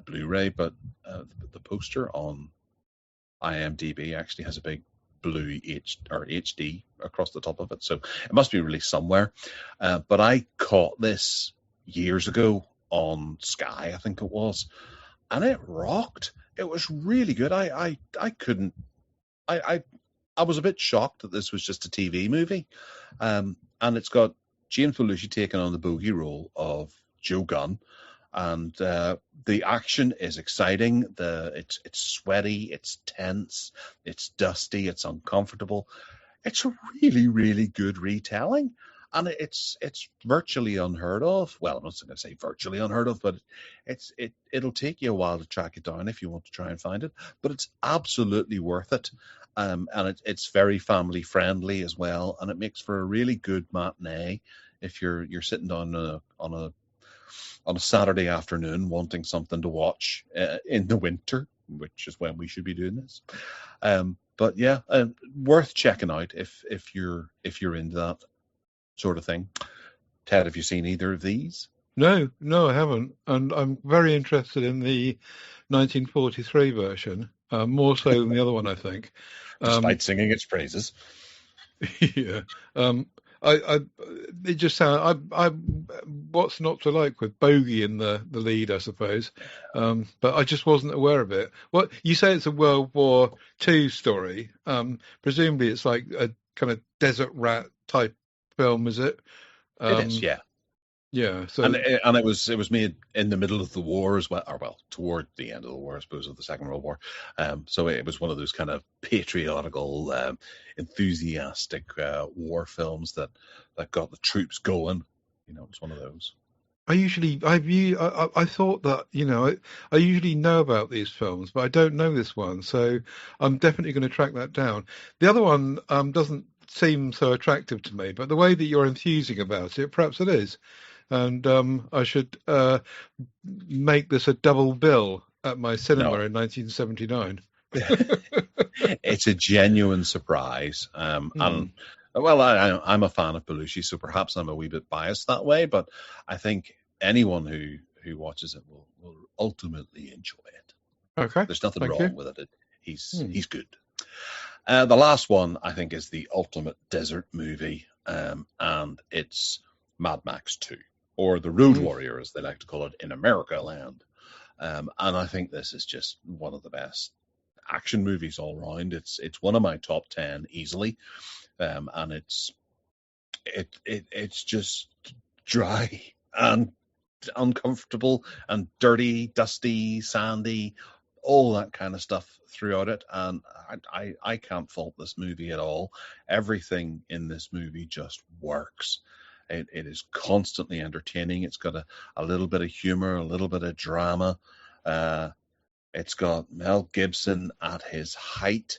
Blu-ray, but the poster on IMDb actually has a big blue HD across the top of it, so it must be released somewhere. But I caught this years ago on Sky, I think it was, and it rocked. It was really good. I was a bit shocked that this was just a TV movie, and it's got James Belushi taking on the bogey role of Joe Gunn. And the action is exciting. It's sweaty, it's tense, it's dusty, it's uncomfortable. It's a really, really good retelling, and it's virtually unheard of. Well, I'm not going to say virtually unheard of, but it'll take you a while to track it down if you want to try and find it. But it's absolutely worth it, and it's very family friendly as well, and it makes for a really good matinee if you're sitting down on a Saturday afternoon wanting something to watch in the winter, which is when we should be doing this. But yeah, worth checking out if you're into that sort of thing. Ted, have you seen either of these? No, I haven't, and I'm very interested in the 1943 version, more so than the other one, I think. Despite singing its praises. Yeah. I it just sound I what's not to like with Bogey in the lead, I suppose. But I just wasn't aware of it. What you say it's a World War II story. Presumably it's like a kind of desert rat type film, is it? It is, Um, yeah. yeah. And So it was made in the middle of the war as well, or well, toward the end of the war, I suppose, of the Second World War. So it was one of those kind of patriotical, enthusiastic war films that got the troops going. You know, it's one of those. I thought that, I usually know about these films, but I don't know this one, so I'm definitely going to track that down. The other one doesn't seem so attractive to me, but the way that you're enthusing about it, perhaps it is. And I should make this a double bill at my cinema No, in 1979. it's a genuine surprise. Hmm. And well, I'm a fan of Belushi, so perhaps I'm a wee bit biased that way. But I think anyone who watches it will ultimately enjoy it. Okay, There's nothing thank you. wrong with it. He's Hmm. he's good. The last one I think is the ultimate desert movie, and it's Mad Max 2, or the Road Hmm. Warrior, as they like to call it in America land. And I think this is just one of the best action movies all round. It's one of my top 10 easily, and it's just dry and uncomfortable and dirty, dusty, sandy, all that kind of stuff throughout it. And I can't fault this movie at all. Everything in this movie just works. It is constantly entertaining. It's got a little bit of humor, a little bit of drama. Uh, it's got Mel Gibson at his height.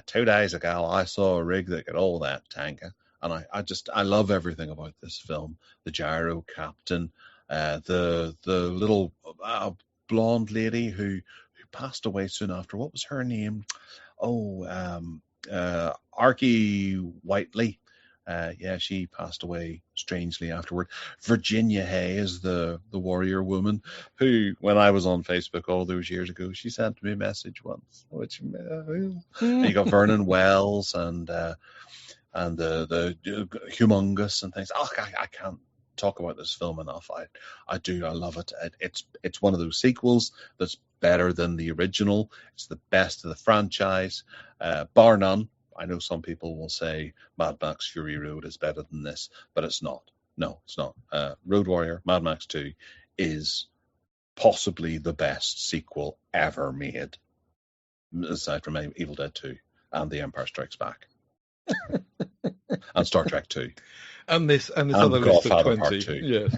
2 days ago, I saw a rig that could hold that tanker. And I love everything about this film. The gyro captain, the little blonde lady who passed away soon after. What was her name? Oh, Archie Whiteley. Yeah, she passed away strangely afterward. Virginia Hay is the warrior woman who, when I was on Facebook all those years ago, she sent me a message once. Which and you got Vernon Wells and the humongous and things. Oh, I can't talk about this film enough. I love it. It's one of those sequels that's better than the original. It's the best of the franchise, bar none. I know some people will say Mad Max Fury Road is better than this, but it's not. No, it's not. Road Warrior, Mad Max 2, is possibly the best sequel ever made, aside from Evil Dead 2 and The Empire Strikes Back and Star Trek 2 And this other and list of Godfather Part 20. 2.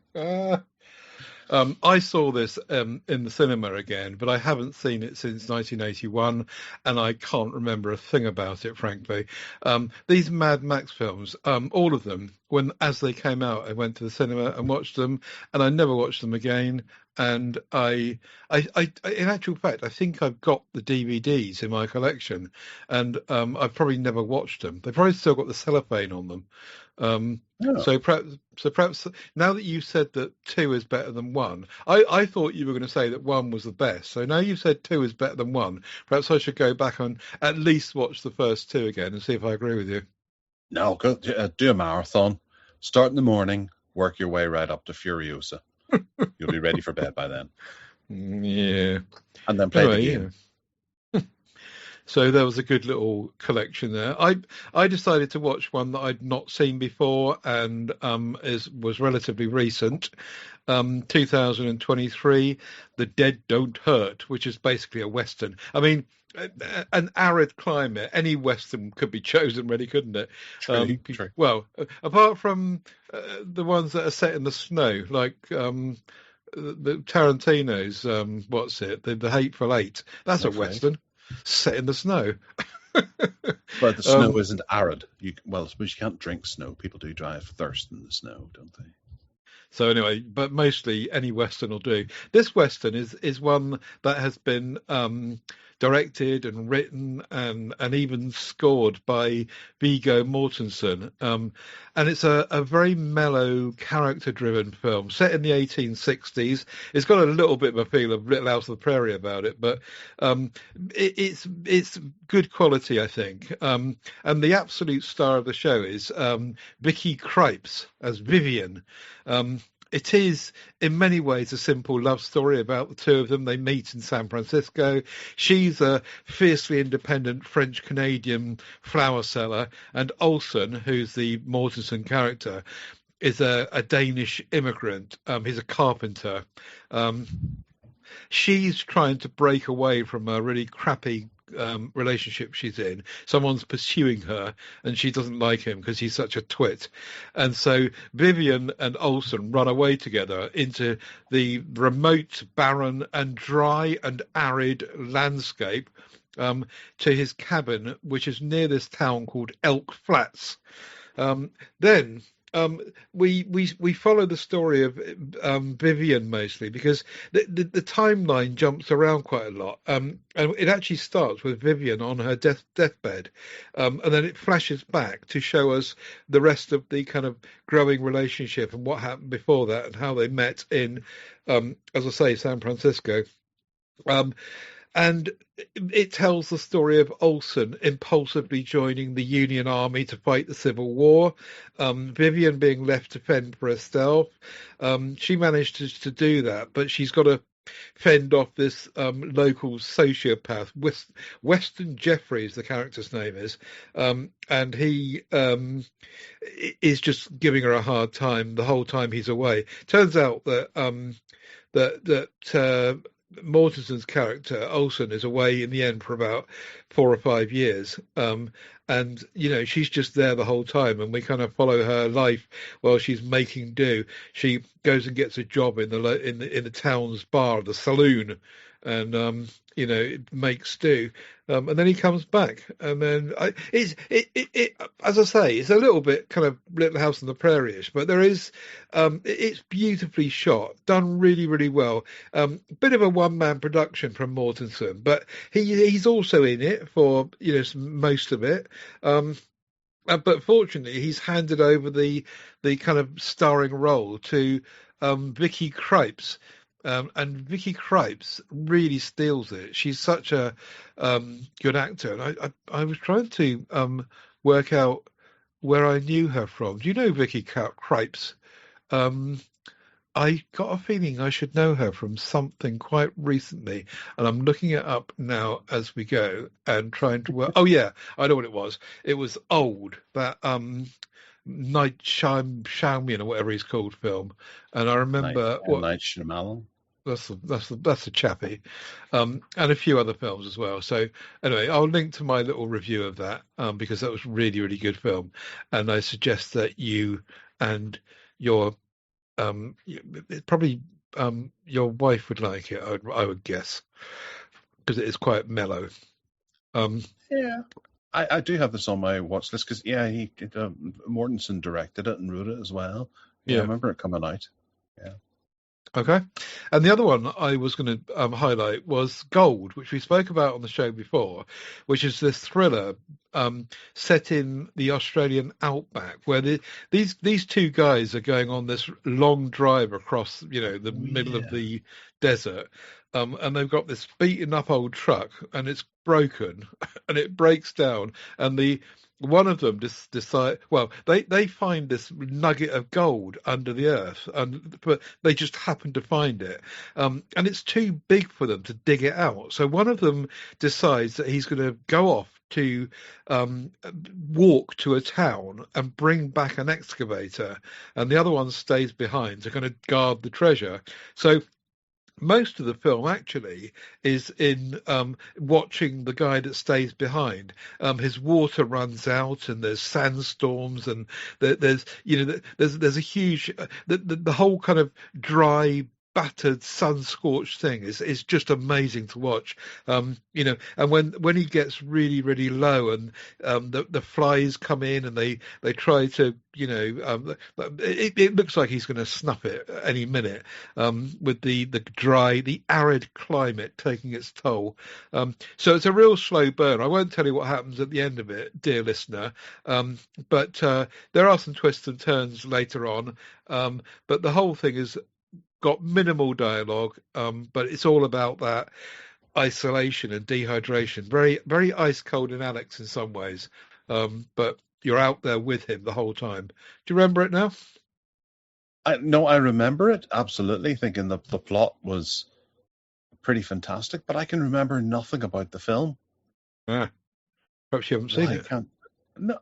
Yes. I saw this in the cinema again, but I haven't seen it since 1981, and I can't remember a thing about it, frankly. These Mad Max films, all of them, as they came out, I went to the cinema and watched them, and I never watched them again. And in actual fact, I think I've got the DVDs in my collection, and I've probably never watched them. They've probably still got the cellophane on them. Um, Oh, so perhaps now that you said that two is better than one, I thought you were going to say that one was the best. So now you've said two is better than one. Perhaps I should go back and at least watch the first two again and see if I agree with you. no, go do a marathon. Start in the morning, work your way right up to Furiosa. You'll be ready for bed by then. Yeah. And then play the Anyway, game. yeah. So there was a good little collection there. I decided to watch one that I'd not seen before and was relatively recent. 2023, The Dead Don't Hurt, which is basically a Western. I mean, an arid climate, any Western could be chosen, really, couldn't it? True, true. Well, apart from the ones that are set in the snow, like the Tarantino's, what's it? The Hateful Eight. That's a Hopefully. Western set in the snow. But the snow um, isn't arid. Well, I suppose you can't drink snow. People do die of thirst in the snow, don't they? So anyway, but mostly any Western will do. This Western is one that has been directed and written and even scored by Viggo Mortensen. And it's a very mellow, character-driven film set in the 1860s. It's got a little bit of a feel of Little House on the Prairie about it, but it's good quality, I think. And the absolute star of the show is Vicky Krieps as Vivian. It is, in many ways, a simple love story about the two of them. They meet in San Francisco. She's a fiercely independent French-Canadian flower seller, and Olsen, who's the Mortensen character, is a Danish immigrant. He's a carpenter. She's trying to break away from a really crappy relationship she's in. Someone's pursuing her and she doesn't like him because he's such a twit. And so Vivian and Olsen run away together into the remote, barren and dry and arid landscape to his cabin, which is near this town called Elk Flats. Then we follow the story of Vivian mostly because the timeline jumps around quite a lot, and it actually starts with Vivian on her deathbed, and then it flashes back to show us the rest of the kind of growing relationship and what happened before that and how they met in, as I say, San Francisco. And it tells the story of Olsen impulsively joining the Union Army to fight the Civil War, Vivian being left to fend for herself. She managed to do that, but she's got to fend off this local sociopath. Weston Jeffries, the character's name is, and he is just giving her a hard time the whole time he's away. Turns out that Mortensen's character Olsen is away in the end for about 4 or 5 years, and she's just there the whole time, and we kind of follow her life while she's making do. She goes and gets a job in the town's bar, the saloon, and makes do, and then he comes back, and then as I say, it's a little bit kind of Little House on the Prairie-ish, but there is it's beautifully shot, done really, really well. Bit of a one-man production from Mortensen, but he's also in it for most of it. But fortunately, he's handed over the kind of starring role to Vicky Krieps. And Vicky Krieps really steals it. She's such a good actor. And I was trying to work out where I knew her from. Do you know Vicky Krieps? I got a feeling I should know her from something quite recently, and I'm looking it up now as we go and trying to work. Oh yeah, I know what it was. It was Old, that Night Shyamalan or whatever he's called film, and I remember Night Shyamalan. That's the chappie, and a few other films as well. So anyway, I'll link to my little review of that because that was really, really good film, and I suggest that you and your probably your wife would like it. I would guess, because it is quite mellow. Yeah. I do have this on my watch list because he did, Mortensen directed it and wrote it as well. Yeah, I remember it coming out. Yeah. Okay. And the other one I was going to highlight was Gold, which we spoke about on the show before, which is this thriller set in the Australian outback, where these two guys are going on this long drive across, the middle of the desert. And they've got this beaten up old truck, and it's broken, and it breaks down, and one of them decide. Well, they find this nugget of gold under the earth, but they just happen to find it, and it's too big for them to dig it out. So one of them decides that he's going to go off to walk to a town and bring back an excavator, and the other one stays behind to kind of guard the treasure. So most of the film actually is in watching the guy that stays behind. His water runs out, and there's sandstorms, and there's a huge the whole kind of dry, battered, sun-scorched thing is just amazing to watch. And when he gets really, really low, and the flies come in and they try to, it looks like he's going to snuff it any minute, with the arid climate taking its toll. So it's a real slow burn. I won't tell you what happens at the end of it, dear listener, but there are some twists and turns later on. But the whole thing has got minimal dialogue, but it's all about that isolation and dehydration. Very, very ice cold in Alex in some ways, but you're out there with him the whole time. Do you remember it now? No, I remember it absolutely, thinking the plot was pretty fantastic, but I can remember nothing about the film. Yeah. Perhaps you haven't seen it. No,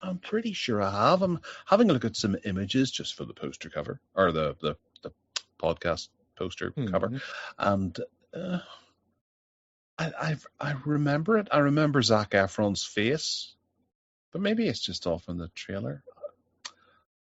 I'm pretty sure I have. I'm having a look at some images just for the poster cover, or the podcast poster cover, and I remember it. I remember Zac Efron's face, but maybe it's just off in the trailer.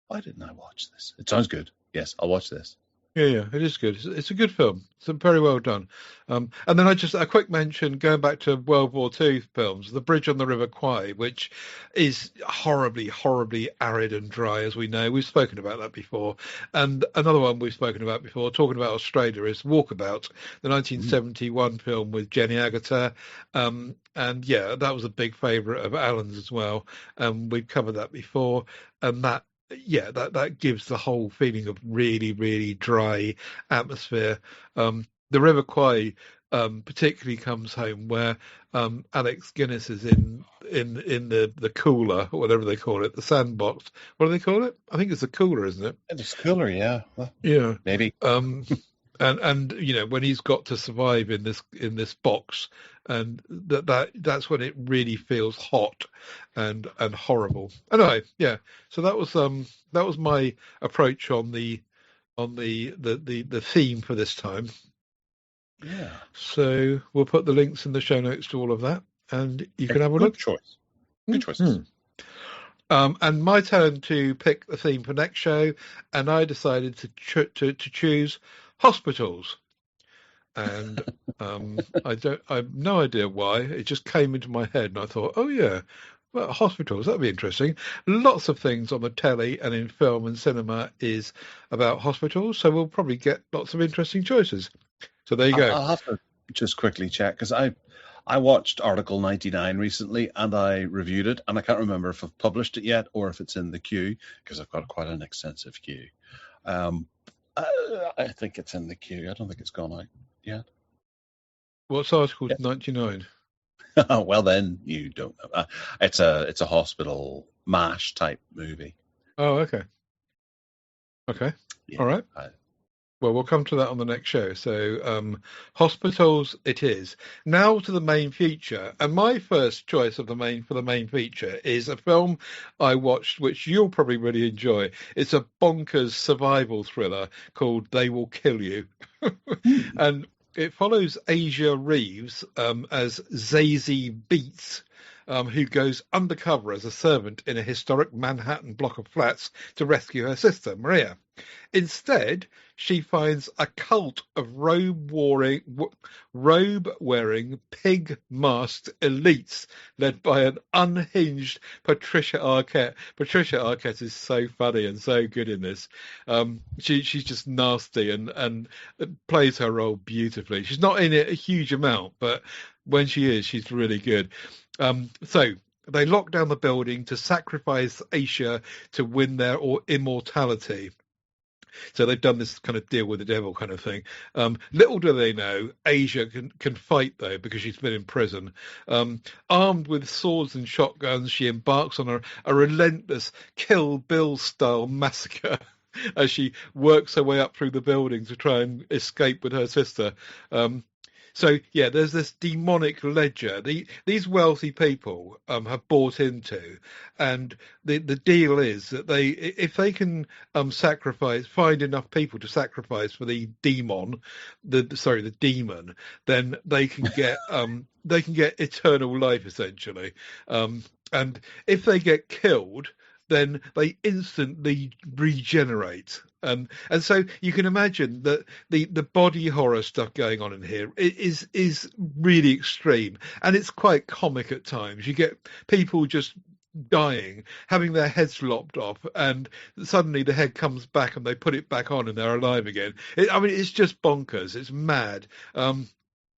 Why didn't I watch this? It sounds good. Yes, I'll watch this. Yeah, it is good. It's a good film. It's very well done. And then a quick mention, going back to World War II films, The Bridge on the River Kwai, which is horribly, horribly arid and dry, as we know. We've spoken about that before. And another one we've spoken about before, talking about Australia, is Walkabout, the 1971 film with Jenny Agutter. And yeah, that was a big favourite of Alan's as well. We've covered that before. And that gives the whole feeling of really, really dry atmosphere. The River Kwai particularly comes home where Alex Guinness is in the cooler, or whatever they call it, the sandbox. What do they call it? I think it's the cooler, isn't it? It's cooler, yeah. Well, yeah, maybe. And when he's got to survive in this box, and that's when it really feels hot and horrible. Anyway, yeah. So that was my approach on the theme for this time. Yeah. So we'll put the links in the show notes to all of that, and you can have a look. Good choices. And my turn to pick the theme for next show, and I decided to choose hospitals. And I have no idea why. It just came into my head, and I thought, oh yeah, well, hospitals, that'd be interesting. Lots of things on the telly and in film and cinema is about hospitals, so we'll probably get lots of interesting choices. So there you go. I'll have to just quickly check, because I watched Article 99 recently, and I reviewed it, and I can't remember if I've published it yet or if it's in the queue, because I've got quite an extensive queue. I think it's in the queue. I don't think it's gone out yet. What's Article 99? Well, then you don't know. It's a hospital MASH type movie. Oh, okay. Yeah. All right. Well, we'll come to that on the next show. So, hospitals it is. Now to the main feature. And my first choice for the main feature is a film I watched, which you'll probably really enjoy. It's a bonkers survival thriller called They Will Kill You. And it follows Asia Reeves as Zazie Beetz, who goes undercover as a servant in a historic Manhattan block of flats to rescue her sister, Maria. Instead, she finds a cult of robe-wearing, pig-masked elites led by an unhinged Patricia Arquette. Patricia Arquette is so funny and so good in this. She's just nasty and plays her role beautifully. She's not in it a huge amount, but when she is, she's really good. So they lock down the building to sacrifice Asia to win their immortality. So they've done this kind of deal with the devil kind of thing. Little do they know, Asia can fight, though, because she's been in prison. Armed with swords and shotguns, she embarks on a relentless Kill Bill-style massacre as she works her way up through the building to try and escape with her sister. So, yeah, there's this demonic ledger these wealthy people have bought into, and the deal is that if they can find enough people to sacrifice for the demon, then they can get eternal life, essentially. And if they get killed, then they instantly regenerate. And so you can imagine that the body horror stuff going on in here is really extreme, and it's quite comic at times. You get people just dying, having their heads lopped off, and suddenly the head comes back and they put it back on and they're alive again. I mean, it's just bonkers. It's mad.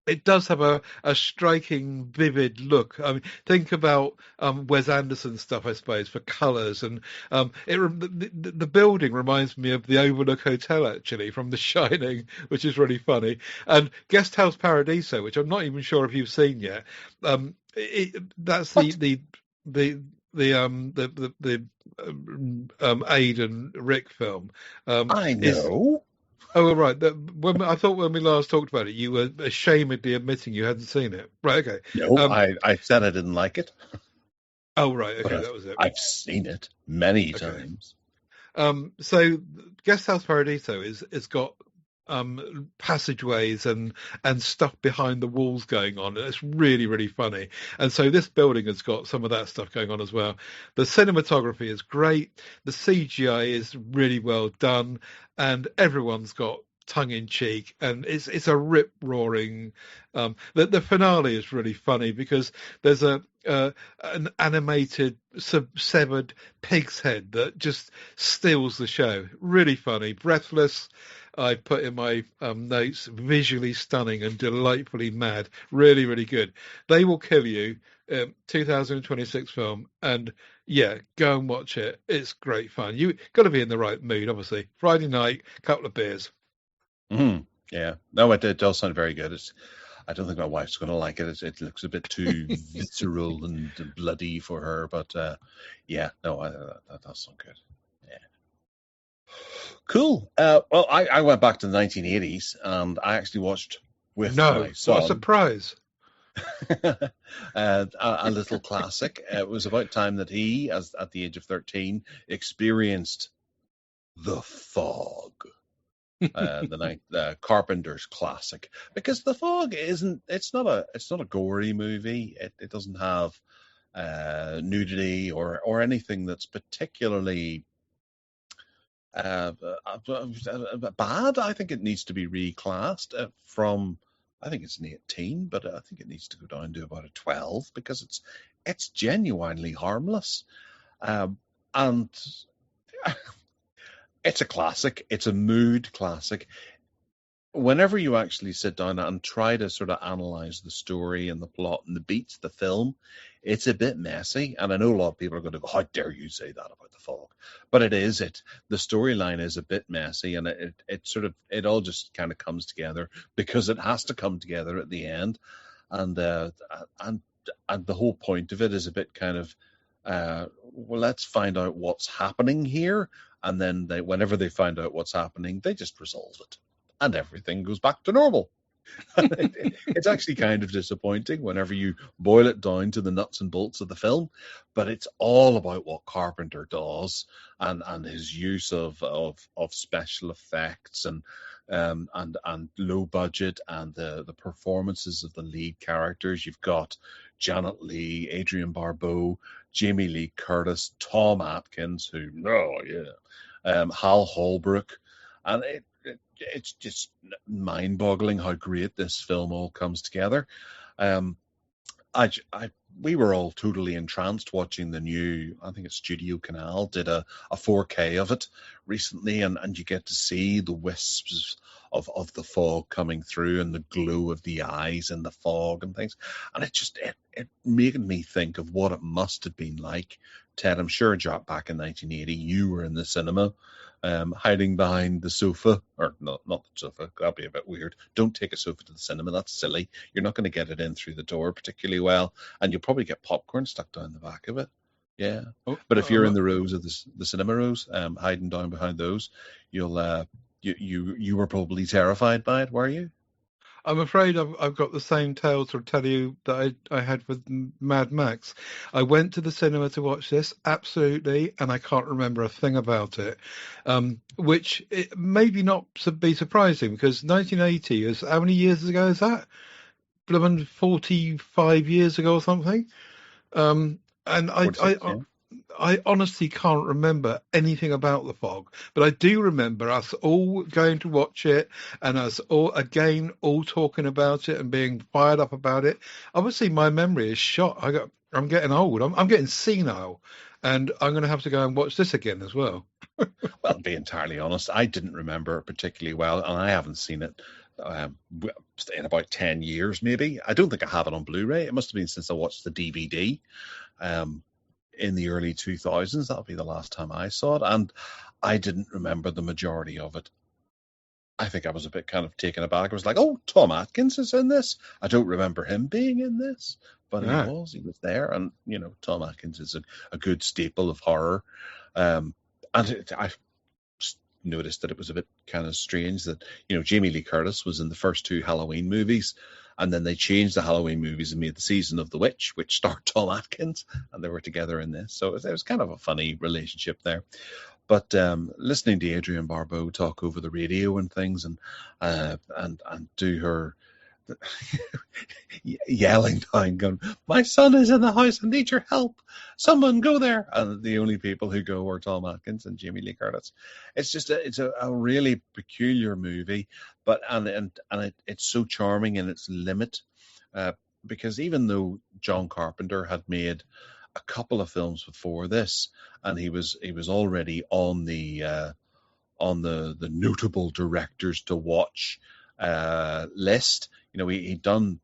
It does have a striking, vivid look. I mean, think about Wes Anderson stuff, I suppose, for colours, and the building reminds me of the Overlook Hotel, actually, from The Shining, which is really funny. And Guest House Paradiso, which I'm not even sure if you've seen yet. That's What? the Aid and Rick film. I Is know. Oh, right. I thought when we last talked about it, you were ashamedly admitting you hadn't seen it. Right. Okay. No, I said I didn't like it, Oh, right. but Okay, that was it. I've seen it many Okay. times. So Guest House Paradiso is got passageways and stuff behind the walls going on. It's really, really funny. And so this building has got some of that stuff going on as well. The cinematography is great. The CGI is really well done, and everyone's got tongue in cheek, and it's a rip roaring. The finale is really funny because there's an animated severed pig's head that just steals the show. Really funny, breathless. I put in my notes, visually stunning and delightfully mad. Really, really good. They Will Kill You, 2026 film, and yeah, go and watch it. It's great fun. You got to be in the right mood, obviously. Friday night, couple of beers. Yeah, no, it does sound very good. I don't think my wife's going to like it. It looks a bit too visceral and bloody for her, but yeah, no, that does sound good. Yeah. Cool. Well, I went back to the 1980s and I actually watched with No, my son. what a surprise. A little classic. It was about time that he, at the age of 13, experienced The Fog. The Carpenter's classic, because The Fog it's not a gory movie. It doesn't have nudity or anything that's particularly bad. I think it needs to be reclassed from. I think it's an 18, but I think it needs to go down to about a 12 because it's genuinely harmless, and it's a classic. It's a mood classic. Whenever you actually sit down and try to sort of analyze the story and the plot and the beats, the film, it's a bit messy. And I know a lot of people are going to go, "How dare you say that about The Fog?" But it is it. The storyline is a bit messy, and it all just kind of comes together because it has to come together at the end, and the whole point of it is a bit kind of, well, let's find out what's happening here. And then whenever they find out what's happening, they just resolve it. And everything goes back to normal. It's actually kind of disappointing whenever you boil it down to the nuts and bolts of the film. But it's all about what Carpenter does and his use of special effects and low budget and the performances of the lead characters. You've got Janet Leigh, Adrienne Barbeau, Jamie Lee Curtis, Tom Atkins, Hal Holbrook, and it's just mind-boggling how great this film all comes together. We were all totally entranced watching the new, I think it's Studio Canal, did a 4K of it recently, and you get to see the wisps of the fog coming through and the glow of the eyes in the fog and things. And it made me think of what it must have been like. Ted, I'm sure back in 1980, you were in the cinema, hiding behind the sofa, or not the sofa, that'd be a bit weird. Don't take a sofa to the cinema, that's silly. You're not going to get it in through the door particularly well, and you'll probably get popcorn stuck down the back of it. Yeah. But if you're in the rows of the cinema rows, hiding down behind those, you'll you were probably terrified by it, were you? I'm afraid I've got the same tale to tell you that I had with Mad Max. I went to the cinema to watch this, absolutely, and I can't remember a thing about it, which it maybe not be surprising because 1980 is, how many years ago is that? Blooming 45 years ago or something. And 46, yeah. I honestly can't remember anything about The Fog, but I do remember us all going to watch it and us all talking about it and being fired up about it. Obviously, my memory is shot. I'm getting old. I'm getting senile, and I'm going to have to go and watch this again as well. Well, to be entirely honest, I didn't remember it particularly well, and I haven't seen it in about 10 years, maybe. I don't think I have it on Blu-ray. It must have been since I watched the DVD in the early 2000s. That'll be the last time I saw it, and I didn't remember the majority of it. I think I was a bit kind of taken aback. I was like, oh, Tom Atkins is in this? I don't remember him being in this, but he was there. And, Tom Atkins is a good staple of horror. I noticed that it was a bit kind of strange that, Jamie Lee Curtis was in the first two Halloween movies, and then they changed the Halloween movies and made the Season of the Witch, which starred Tom Atkins, and they were together in this. So it was kind of a funny relationship there. But listening to Adrienne Barbeau talk over the radio and things, and do her yelling down, going, "My son is in the house, I need your help. Someone go there!" And the only people who go are Tom Atkins and Jamie Lee Curtis. It's just it's a really peculiar movie, but it's so charming in its limit, because even though John Carpenter had made a couple of films before this, and he was already on the notable directors to watch list. He'd done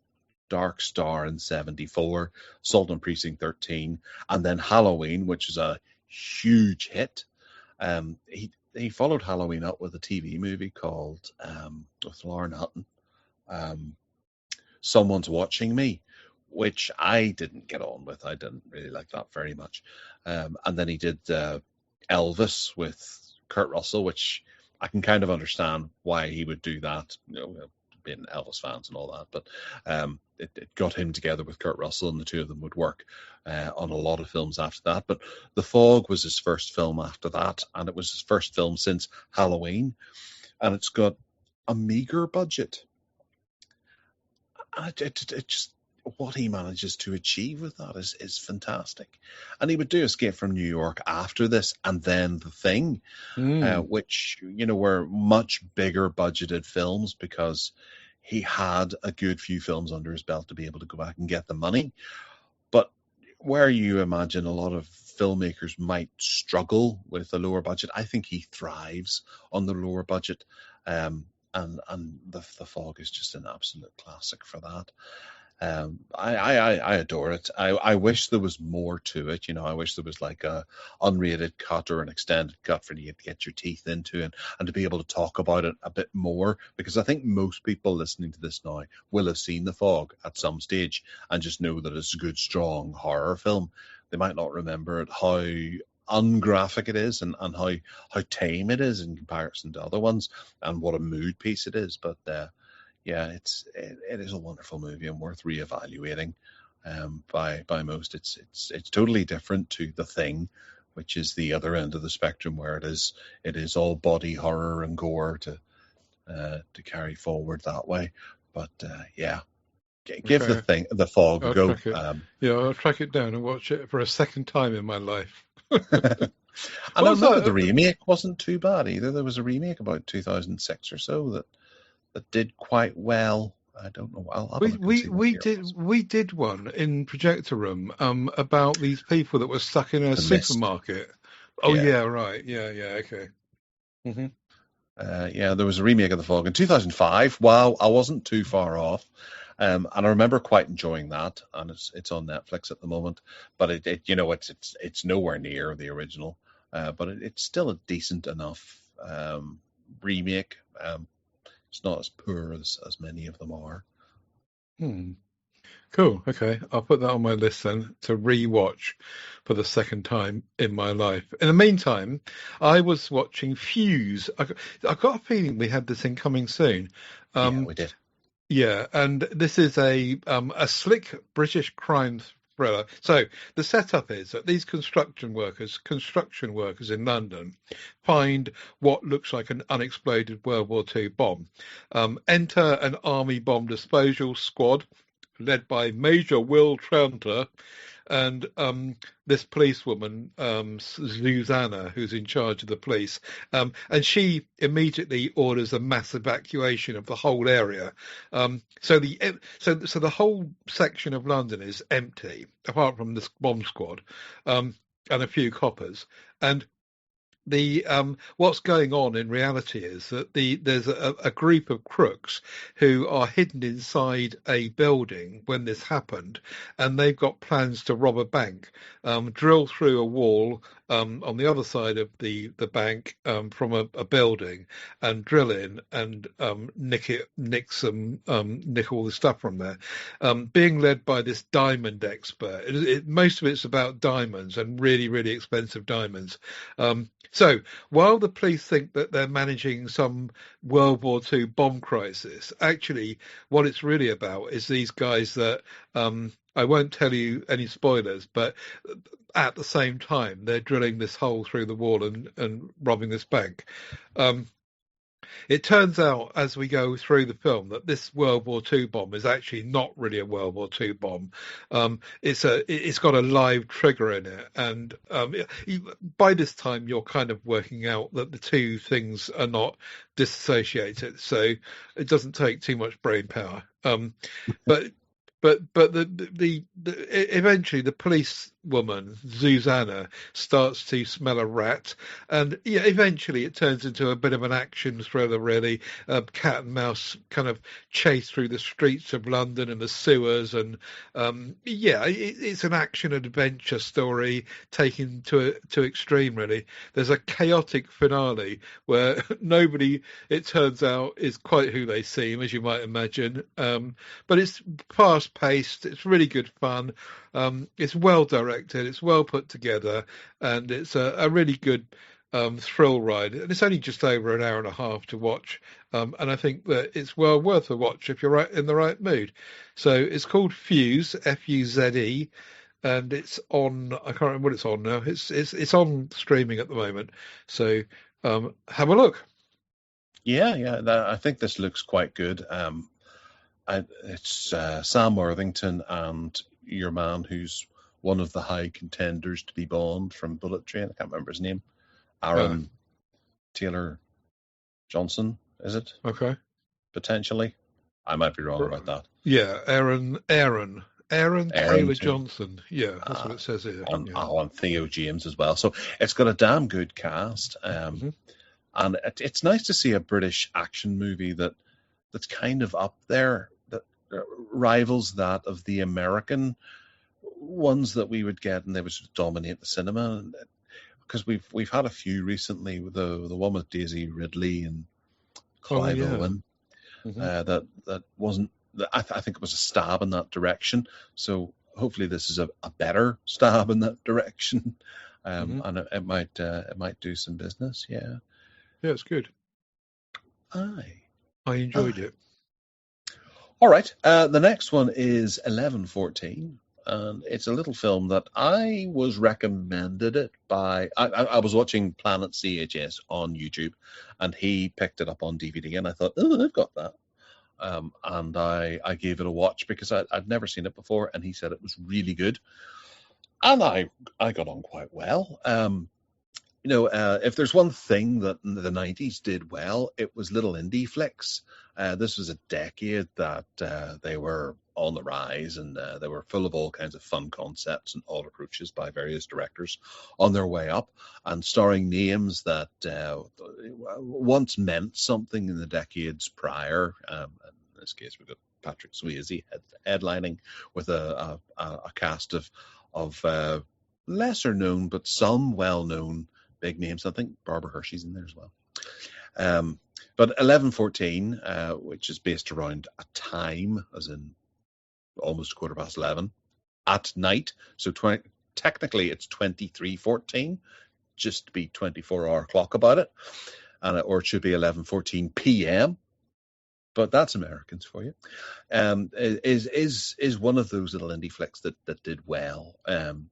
Dark Star in '74, Assault on Precinct 13, and then Halloween, which is a huge hit. He followed Halloween up with a TV movie called with Lauren Hutton, Someone's Watching Me, which I didn't get on with. I didn't really like that very much. And then he did Elvis with Kurt Russell, which I can kind of understand why he would do that, being Elvis fans and all that. But it got him together with Kurt Russell, and the two of them would work on a lot of films after that. But The Fog was his first film after that, and it was his first film since Halloween. And it's got a meager budget. It just... what he manages to achieve with that is fantastic. And he would do Escape from New York after this, and then The Thing, which, were much bigger budgeted films, because he had a good few films under his belt to be able to go back and get the money. But where you imagine a lot of filmmakers might struggle with a lower budget, I think he thrives on the lower budget. And the Fog is just an absolute classic for that. I adore it. I wish there was more to it. I wish there was like a unrated cut or an extended cut for you to get your teeth into, and to be able to talk about it a bit more, because I think most people listening to this now will have seen The Fog at some stage and just know that it's a good, strong horror film. They might not remember how ungraphic it is, and how tame it is in comparison to other ones, and what a mood piece it is. But yeah, it is a wonderful movie and worth reevaluating by most. It's totally different to The Thing, which is the other end of the spectrum, where it is all body horror and gore to carry forward that way. But give Okay. The Fog a I'll go. track it. I'll track it down and watch it for a second time in my life. And I What's remember the that? remake wasn't too bad either. There was a remake about 2006 or so that did quite well. I don't know. I'll have a look and see what year it was. We did one in Projector Room about these people that were stuck in a The Mist. supermarket. Oh Yeah. yeah, right. Yeah, okay. Mm-hmm. There was a remake of The Fog in 2005. Wow, I wasn't too far off. And I remember quite enjoying that, and it's on Netflix at the moment. But it's nowhere near the original. But it's still a decent enough remake. It's not as poor as many of them are. Cool. Okay, I'll put that on my list then to re-watch for the second time in my life. In the meantime, I was watching Fuse. I got a feeling we had this thing coming soon. Yeah, we did. Yeah, and this is a slick British crime thriller. So the setup is that these construction workers in London find what looks like an unexploded World War II bomb. Enter an army bomb disposal squad led by Major Will Tranter, and this policewoman, Susanna, who's in charge of the police, and she immediately orders a mass evacuation of the whole area. So the whole section of London is empty, apart from this bomb squad, and a few coppers. And the what's going on in reality is that there's a group of crooks who are hidden inside a building when this happened, and they've got plans to rob a bank, drill through a wall on the other side of the bank from a building, and drill in and nick all the stuff from there. Being led by this diamond expert. Most of it's about diamonds, and really, really expensive diamonds. So while the police think that they're managing some World War II bomb crisis, actually what it's really about is these guys that I won't tell you any spoilers, but at the same time they're drilling this hole through the wall and robbing this bank. It turns out as we go through the film that this World War II bomb is actually not really a World War II bomb. It's got a live trigger in it, and by this time you're kind of working out that the two things are not disassociated, so it doesn't take too much brain power. But eventually the police woman Susanna starts to smell a rat, and eventually it turns into a bit of an action thriller, really. Cat and mouse kind of chase through the streets of London and the sewers, and it's an action adventure story taken to extreme, really. There's a chaotic finale where nobody, it turns out, is quite who they seem, as you might imagine. But it's fast paced, it's really good fun, it's well directed, it's well put together, and it's a really good thrill ride. And it's only just over an hour and a half to watch, and I think that it's well worth a watch if you're in the right mood. So it's called Fuse, Fuze, and it's on, I can't remember what it's on now. It's on streaming at the moment, so have a look. I think this looks quite good. It's Sam Worthington and your man who's one of the high contenders to be Bond from Bullet Train. I can't remember his name. Aaron Taylor Johnson, is it? Okay. Potentially. I might be wrong about that. Yeah, Aaron Taylor Johnson. Yeah, that's what it says here. And Theo James as well. So it's got a damn good cast. And it's nice to see a British action movie that's kind of up there, that rivals that of the American ones that we would get, and they would sort of dominate the cinema. Because we've had a few recently, with the one with Daisy Ridley and Clive Owen, that wasn't. I think it was a stab in that direction. So hopefully this is a better stab in that direction, and it might do some business. Yeah, it's good. I enjoyed it. All right. The next one is 1114. And it's a little film that I was recommended it by. I was watching Planet CHS on YouTube, and he picked it up on DVD, and I thought, oh, I've got that. And I gave it a watch because I'd never seen it before, and he said it was really good. And I got on quite well. If there's one thing that the 90s did well, it was little indie flicks. This was a decade that they were on the rise, and they were full of all kinds of fun concepts and odd approaches by various directors on their way up, and starring names that once meant something in the decades prior. In this case, we've got Patrick Swayze headlining with a cast of lesser known but some well-known big names. I think Barbara Hershey's in there as well. But 1114, which is based around a time, as in almost 11:15 at night. So technically it's 23:14, just to be 24-hour clock about it, or it should be 11:14 p.m. But that's Americans for you. Is one of those little indie flicks that did well in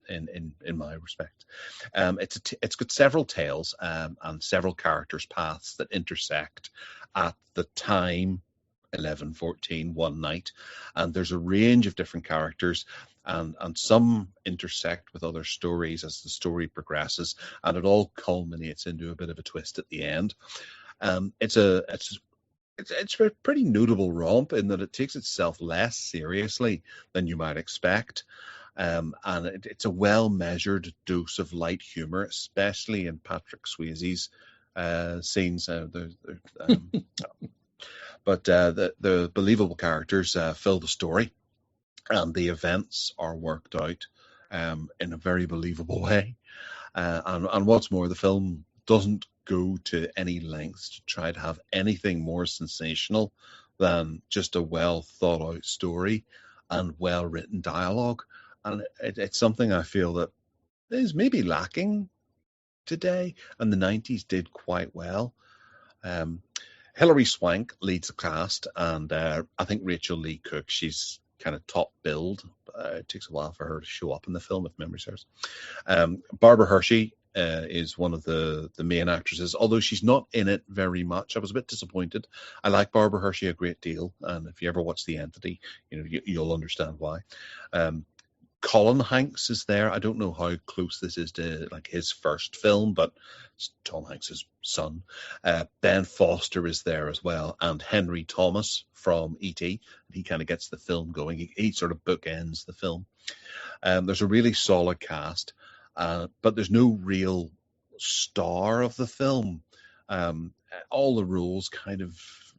my respect. It's got several tales and several characters' paths that intersect at the time 11:14 one night, and there's a range of different characters, and some intersect with other stories as the story progresses, and it all culminates into a bit of a twist at the end. It's a pretty notable romp in that it takes itself less seriously than you might expect. And it's a well-measured dose of light humor, especially in Patrick Swayze's scenes. But the believable characters fill the story, and the events are worked out in a very believable way. And what's more, the film doesn't go to any lengths to try to have anything more sensational than just a well thought out story and well written dialogue. And it's something I feel that is maybe lacking today, and the 90s did quite well. Hilary Swank leads the cast, and I think Rachel Lee Cook, she's kind of top billed. It takes a while for her to show up in the film, if memory serves. Barbara Hershey is one of the main actresses, although she's not in it very much. I was a bit disappointed. I like Barbara Hershey a great deal, and if you ever watch The Entity, you'll understand why. Colin Hanks is there. I don't know how close this is to like his first film, but it's Tom Hanks's son. Ben Foster is there as well, and Henry Thomas from E.T. He kind of gets the film going. He sort of bookends the film. There's a really solid cast, but there's no real star of the film. All the roles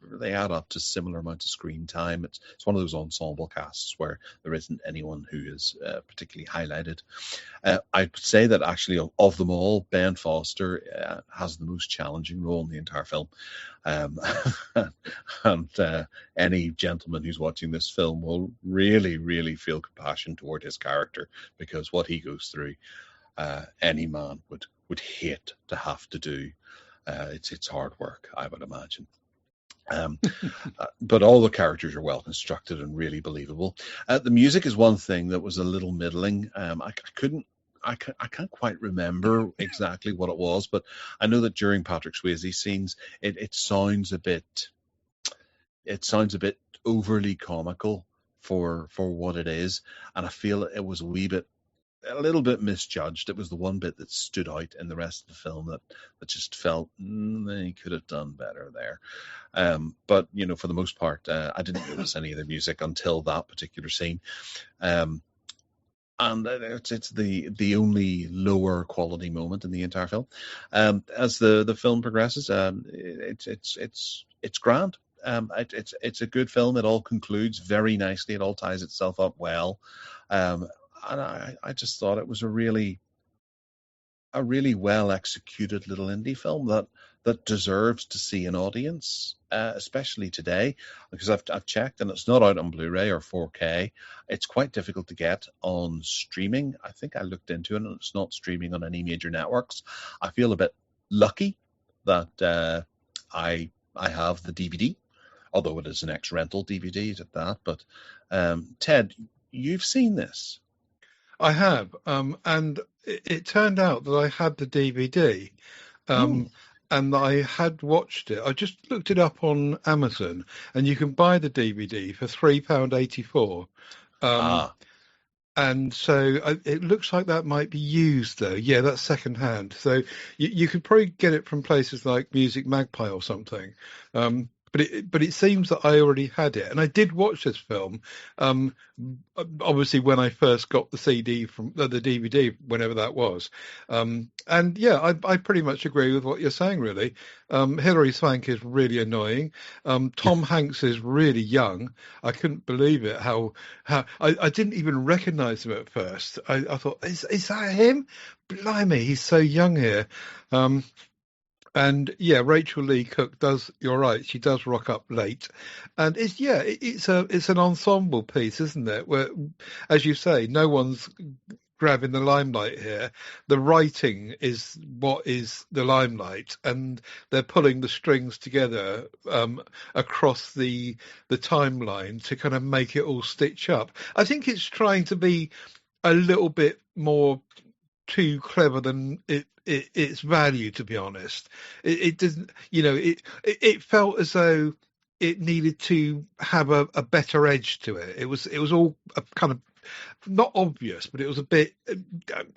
they add up to similar amounts of screen time. It's one of those ensemble casts where there isn't anyone who is particularly highlighted. I'd say that actually of them all, Ben Foster has the most challenging role in the entire film. And any gentleman who's watching this film will really, really feel compassion toward his character, because what he goes through, any man would hate to have to do. It's hard work, I would imagine. But all the characters are well constructed and really believable. The music is one thing that was a little middling. I can't quite remember exactly what it was, but I know that during Patrick Swayze scenes, it sounds a bit overly comical for what it is, and I feel it was a little bit misjudged. It was the one bit that stood out in the rest of the film that just felt they could have done better there. But for the most part, I didn't notice any of the music until that particular scene. And it's the only lower quality moment in the entire film. As the film progresses, it's grand. It's a good film. It all concludes very nicely. It all ties itself up well. And I just thought it was a really well executed little indie film that deserves to see an audience, especially today, because I've checked and it's not out on Blu-ray or 4K. It's quite difficult to get on streaming. I think I looked into it and it's not streaming on any major networks. I feel a bit lucky that I have the DVD, although it is an ex-rental DVD at that. But Ted, you've seen this. I have, and it turned out that I had the DVD, and I had watched it. I just looked it up on Amazon, and you can buy the DVD for £3.84. And so it looks like that might be used, though. Yeah, that's second hand. So you could probably get it from places like Music Magpie or something. But it seems that I already had it, and I did watch this film. Obviously, when I first got the CD from the DVD, whenever that was, and yeah, I pretty much agree with what you're saying. Really, Hilary Swank is really annoying. Tom Hanks is really young. I couldn't believe it. How I didn't even recognise him at first. I thought, is that him? Blimey, he's so young here. And yeah, Rachel Lee Cook does. You're right. She does rock up late, and it's an ensemble piece, isn't it? Where, as you say, no one's grabbing the limelight here. The writing is what is the limelight, and they're pulling the strings together across the timeline to kind of make it all stitch up. I think it's trying to be a little bit more too clever than its value, to be honest. It doesn't, it felt as though it needed to have a better edge to it. It was all a kind of not obvious, but it was a bit.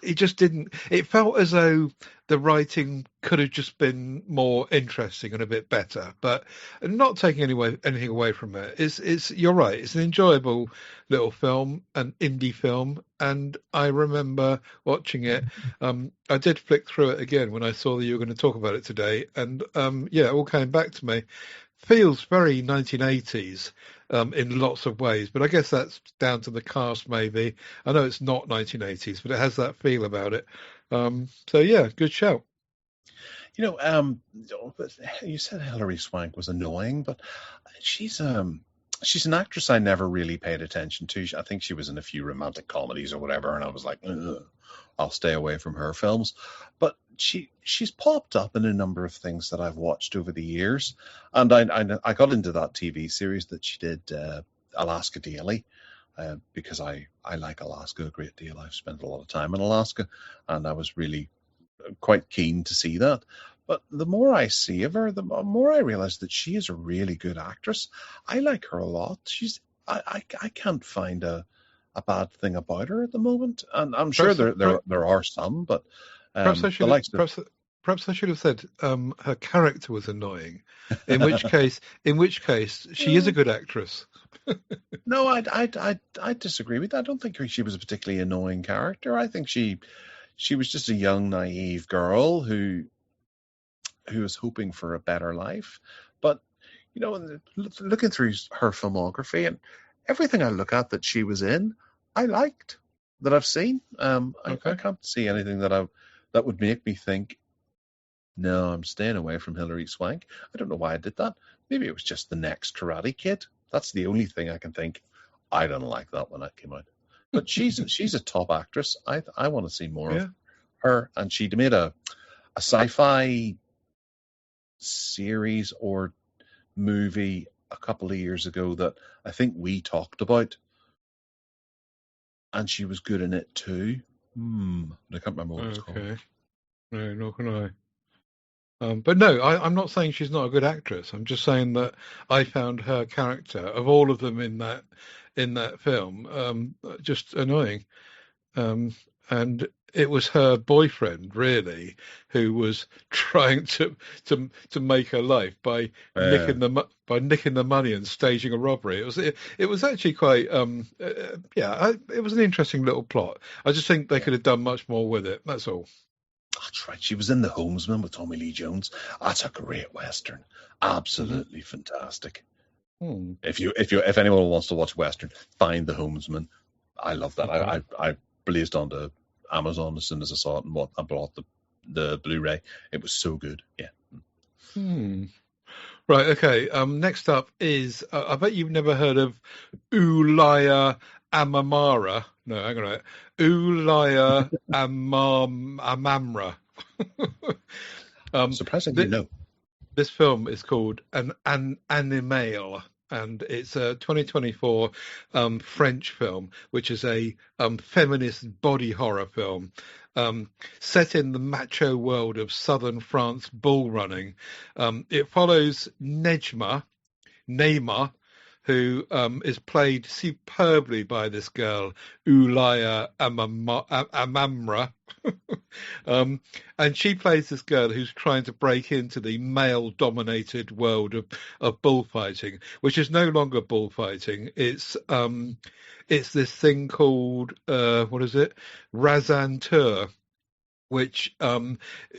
It just didn't. It felt as though the writing could have just been more interesting and a bit better. But not taking anything away from it. It's. You're right. It's an enjoyable little film, an indie film, and I remember watching it. I did flick through it again when I saw that you were going to talk about it today, and yeah, it all came back to me. Feels very 1980s in lots of ways, but I guess that's down to the cast, maybe. I know it's not 1980s, but it has that feel about it. So yeah, good shout. You know, you said Hilary Swank was annoying, but she's she's an actress I never really paid attention to. I think she was in a few romantic comedies or whatever, and I was like, ugh, I'll stay away from her films. But she's popped up in a number of things that I've watched over the years, and I got into that TV series that she did, Alaska Daily, because I like Alaska a great deal. I've spent a lot of time in Alaska, and I was really quite keen to see that. But the more I see of her, the more I realize that she is a really good actress. I like her a lot. I can't find a bad thing about her at the moment, and I'm sure there are some, but Perhaps I should have, perhaps I should have said her character was annoying. In which case, she is a good actress. No, I disagree with that. I don't think she was a particularly annoying character. I think she was just a young, naive girl who was hoping for a better life. But you know, looking through her filmography and everything I look at that she was in, I liked that I've seen. I can't see anything that would make me think, no, I'm staying away from Hilary Swank. I don't know why I did that. Maybe it was just the next Karate Kid. That's the only thing I can think. I didn't like that when that came out. But she's a top actress. I want to see more of her. And she made a sci-fi series or movie a couple of years ago that I think we talked about. And she was good in it too. I can't remember what it was called. No, nor can I. But no, I'm not saying she's not a good actress. I'm just saying that I found her character, of all of them in that film, just annoying. And it was her boyfriend, really, who was trying to make her life by nicking the money and staging a robbery. It was actually quite it was an interesting little plot. I just think they could have done much more with it. That's all. That's right. She was in The Homesman with Tommy Lee Jones. That's a great Western. Absolutely fantastic. If anyone wants to watch Western, find The Homesman. I love that. I blazed onto Amazon as soon as I saw it, and I bought the Blu-ray. It was so good. Yeah. Right. Okay. Next up is I bet you've never heard of Ulaya Amamara. No, hang on a minute. Ulaya Amamra. Surprisingly, no. This film is called an Animale, and it's a 2024 French film, which is a feminist body horror film set in the macho world of southern France bull running. It follows Neymar, who is played superbly by this girl, Ulaya Amamra. And she plays this girl who's trying to break into the male-dominated world of bullfighting, which is no longer bullfighting. It's this thing called, what is it? Razanteur.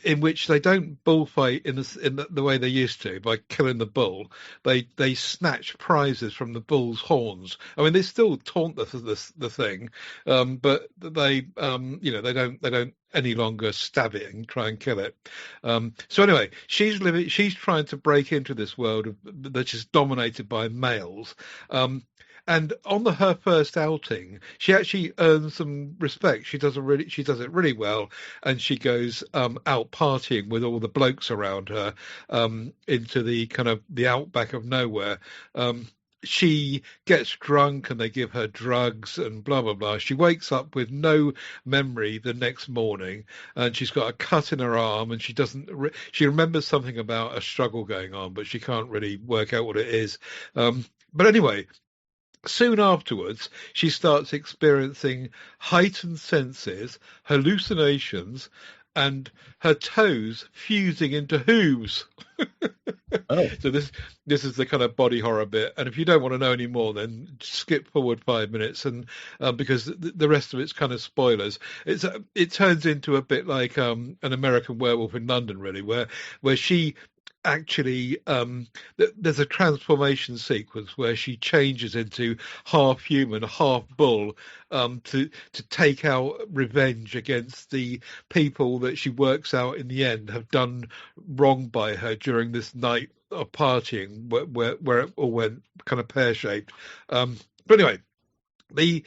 In which they don't bullfight in the way they used to by killing the bull. They snatch prizes from the bull's horns. I mean, they still taunt the thing, but they they don't any longer stab it and try and kill it. So anyway, she's trying to break into this world that is dominated by males. And on her first outing, she actually earns some respect. She does it really well, and she goes out partying with all the blokes around her into the kind of the outback of nowhere. She gets drunk and they give her drugs and blah blah blah. She wakes up with no memory the next morning, and she's got a cut in her arm, and she remembers something about a struggle going on, but she can't really work out what it is. But anyway, soon afterwards, she starts experiencing heightened senses, hallucinations, and her toes fusing into hooves. Oh, So this is the kind of body horror bit. And if you don't want to know any more, then skip forward 5 minutes, and because the rest of it's kind of spoilers. It turns into a bit like an American Werewolf in London, really, where she actually there's a transformation sequence where she changes into half human, half bull, to take out revenge against the people that she works out in the end have done wrong by her during this night of partying where it all went kind of pear-shaped. But anyway, the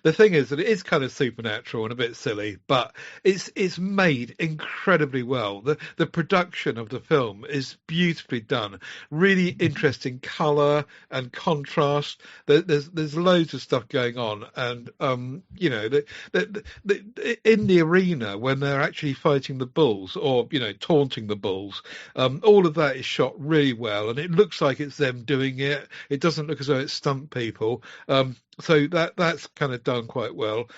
thing is that it is kind of supernatural and a bit silly, but it's made incredibly well. The production of the film is beautifully done. Really interesting colour and contrast. There's loads of stuff going on, and in the arena when they're actually fighting the bulls or taunting the bulls, all of that is shot really well, and it looks like it's them doing it. It doesn't look as though it's stunt people. So that's kind of done quite well,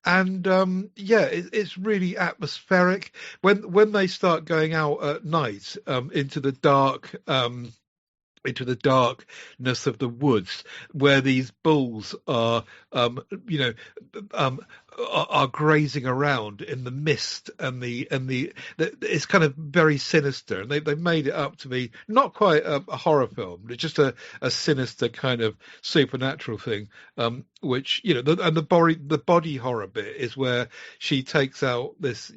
it's really atmospheric when they start going out at night into the dark. Into the darkness of the woods, where these bulls are, are grazing around in the mist, and it's kind of very sinister, and they made it up to be not quite a horror film, but just a sinister kind of supernatural thing. Which the body horror bit is where she takes out this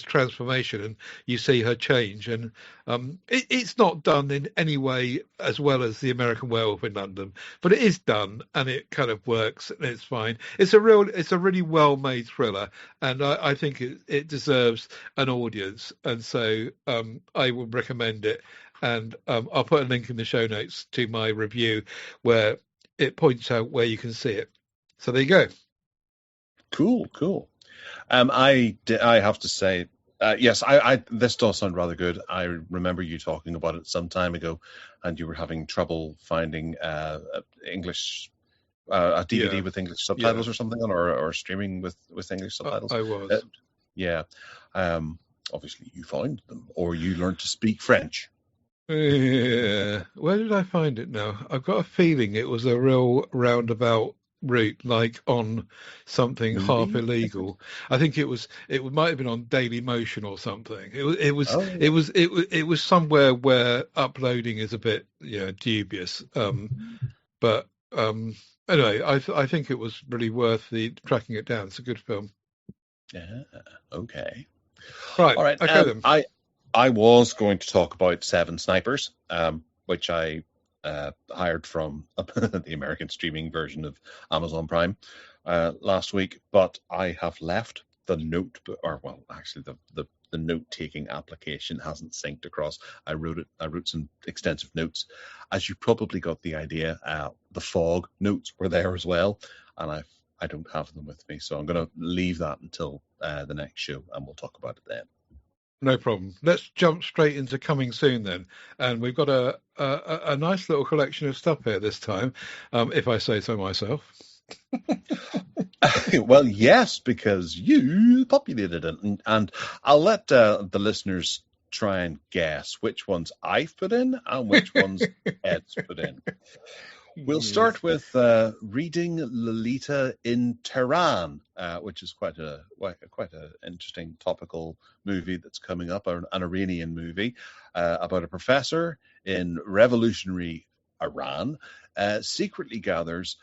transformation, and you see her change, and it's not done in any way as well as the American Werewolf in London, but it is done, and it kind of works, and it's fine. It's a really well made thriller, and I think it deserves an audience, and so I would recommend it. And I'll put a link in the show notes to my review where it points out where you can see it. So there you go. Cool. I have to say, yes, this does sound rather good. I remember you talking about it some time ago, and you were having trouble finding English a DVD with English subtitles or something, or streaming with English subtitles. I was. Yeah. Obviously, you found them, or you learned to speak French. Yeah. Where did I find it now? I've got a feeling it was a real roundabout route, like on something half illegal. I think it might have been on Daily Motion or something. It was somewhere where uploading is a bit dubious. But anyway, I think it was really worth the tracking it down. It's a good film. Yeah. Okay. Right. All right. Okay then. I was going to talk about Seven Snipers, which I hired from the American streaming version of Amazon Prime last week, but I have left the the note-taking application hasn't synced across. I wrote some extensive notes. As you probably got the idea, the fog notes were there as well, and I don't have them with me, so I'm going to leave that until the next show, and we'll talk about it then. No problem. Let's jump straight into coming soon then. And we've got a nice little collection of stuff here this time, if I say so myself. Well, yes, because you populated it. And I'll let the listeners try and guess which ones I've put in and which ones Ed's put in. We'll start with reading Lolita in Tehran, which is quite a interesting topical movie that's coming up, an Iranian movie about a professor in revolutionary Iran secretly gathers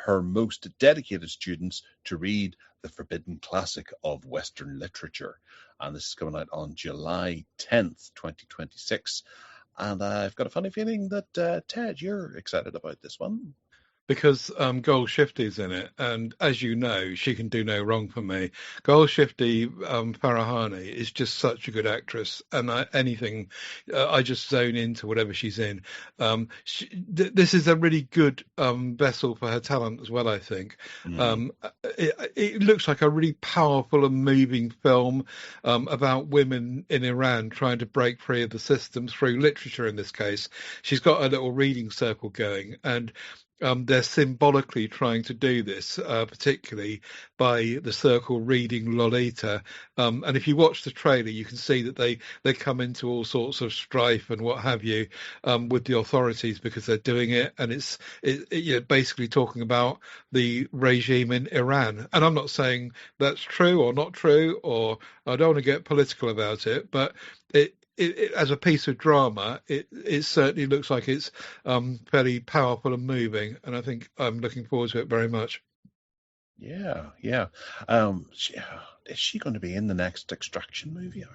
her most dedicated students to read the forbidden classic of Western literature. And this is coming out on July 10th, 2026. And I've got a funny feeling that, Ted, you're excited about this one. Because Golshifty's in it, and as you know, she can do no wrong for me. Golshifty Farahani is just such a good actress, and I just zone into whatever she's in. This is a really good vessel for her talent as well, I think. It looks like a really powerful and moving film about women in Iran trying to break free of the system through literature in this case. She's got a little reading circle going, and they're symbolically trying to do this, particularly by the circle reading Lolita. And if you watch the trailer, you can see that they come into all sorts of strife and what have you with the authorities because they're doing it, and basically talking about the regime in Iran. And I'm not saying that's true or not true, or I don't want to get political about it, but as a piece of drama, it certainly looks like it's fairly powerful and moving, and I think I'm looking forward to it very much. Yeah. Is she going to be in the next Extraction movie?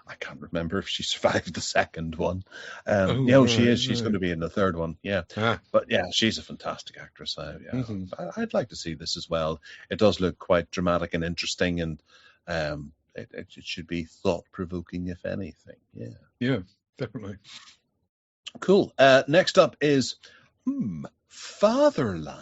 I can't remember if she survived the second one. She is. She's going to be in the third one. Yeah. But yeah, she's a fantastic actress. I'd like to see this as well. It does look quite dramatic and interesting, and it should be thought-provoking, if anything. Yeah, definitely. Cool. Next up is Fatherland,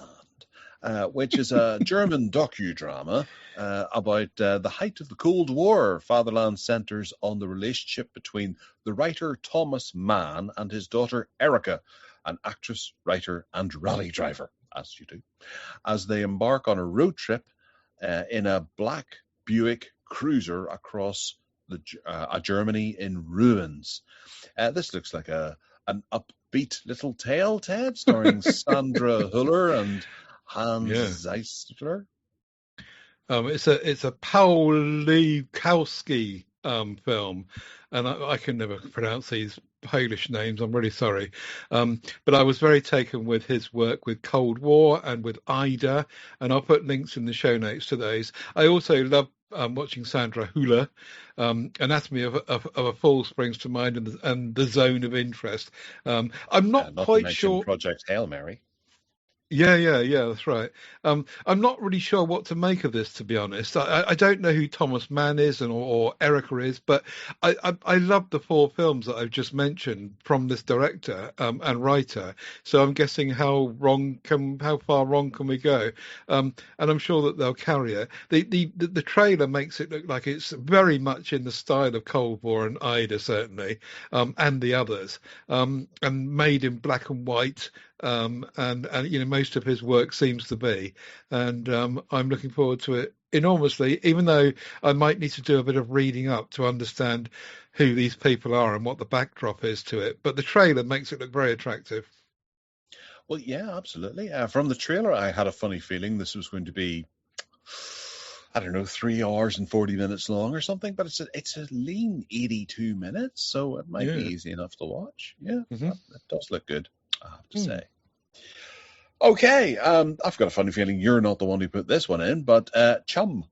which is a German docudrama about the height of the Cold War. Fatherland centers on the relationship between the writer Thomas Mann and his daughter Erica, an actress, writer, and rally driver, as you do, as they embark on a road trip in a black Buick Cruiser across a Germany in ruins. This looks like an upbeat little tale, Ted, starring Sandra Hüller and Hans Zeisler. It's a Paul Lukowski film, and I can never pronounce these Polish names. I'm really sorry, but I was very taken with his work with Cold War and with Ida, and I'll put links in the show notes to those. I also love watching Sandra Hüller. Anatomy of a Fall springs to mind, and the Zone of Interest. I'm not quite sure. Project Hail Mary. Yeah, that's right. I'm not really sure what to make of this, to be honest. I don't know who Thomas Mann is or Erica is, but I love the four films that I've just mentioned from this director and writer. So I'm guessing how far wrong can we go? And I'm sure that they'll carry it. The trailer makes it look like it's very much in the style of Cold War and Ida, certainly, and the others, and made in black and white. And most of his work seems to be, and I'm looking forward to it enormously, even though I might need to do a bit of reading up to understand who these people are and what the backdrop is to it. But the trailer makes it look very attractive. Well, yeah, absolutely. From the trailer, I had a funny feeling this was going to be, I don't know, 3 hours and 40 minutes long or something, but it's a lean 82 minutes, so it might be easy enough to watch. Yeah, it does look good, I have to say. Okay, I've got a funny feeling you're not the one who put this one in, but Chum.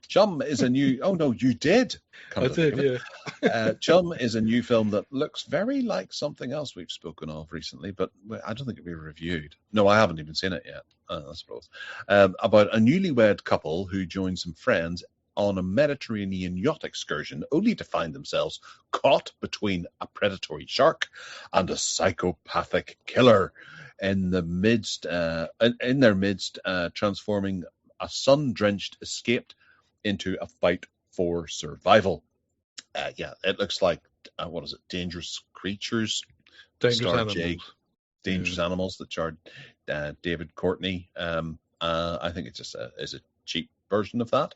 Chum is a new... Oh, no, you did. I did, yeah. Chum is a new film that looks very like something else we've spoken of recently, but I don't think it'll be reviewed. No, I haven't even seen it yet, I suppose. About a newlywed couple who join some friends on a Mediterranean yacht excursion, only to find themselves caught between a predatory shark and a psychopathic killer in their midst, transforming a sun-drenched escape into a fight for survival. It looks like what is it? Dangerous Creatures, Dangerous Animals that starred David Courtney. I think it's just is a cheap version of that.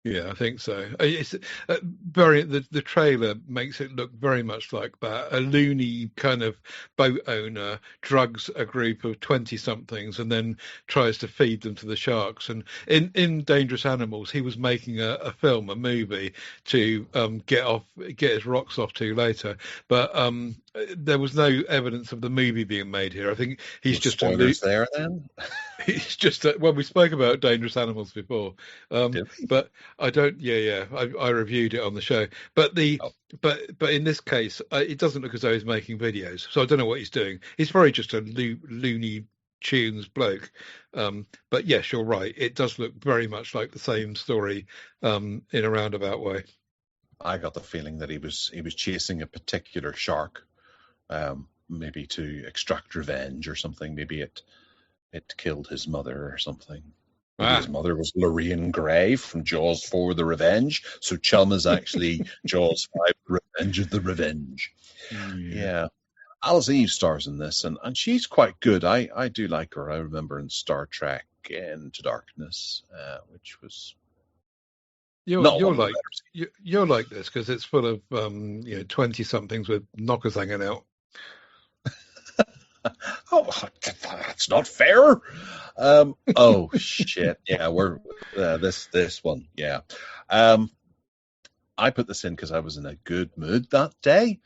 Yeah, I think so. It's the trailer makes it look very much like that. A loony kind of boat owner drugs a group of 20-somethings and then tries to feed them to the sharks. And in Dangerous Animals, he was making a movie to get his rocks off to later. But there was no evidence of the movie being made here. I think he's just there then. He's just we spoke about Dangerous Animals before, but I don't. I reviewed it on the show, but but in this case, it doesn't look as though he's making videos. So I don't know what he's doing. He's very just a loony tunes bloke. But yes, you're right. It does look very much like the same story in a roundabout way. I got the feeling that he was chasing a particular shark, maybe to extract revenge or something. Maybe it killed his mother or something. His mother was Lorraine Gray from Jaws 4: The Revenge. So Chum is actually Jaws 5: Revenge of the Revenge. Yeah. Alice Eve stars in this, and she's quite good. I do like her. I remember in Star Trek Into Darkness, which was not You're one of the like better. you're like this because it's full of 20 somethings with knockers hanging out. Oh, that's not fair. Oh shit! Yeah, we're this one. Yeah, I put this in because I was in a good mood that day.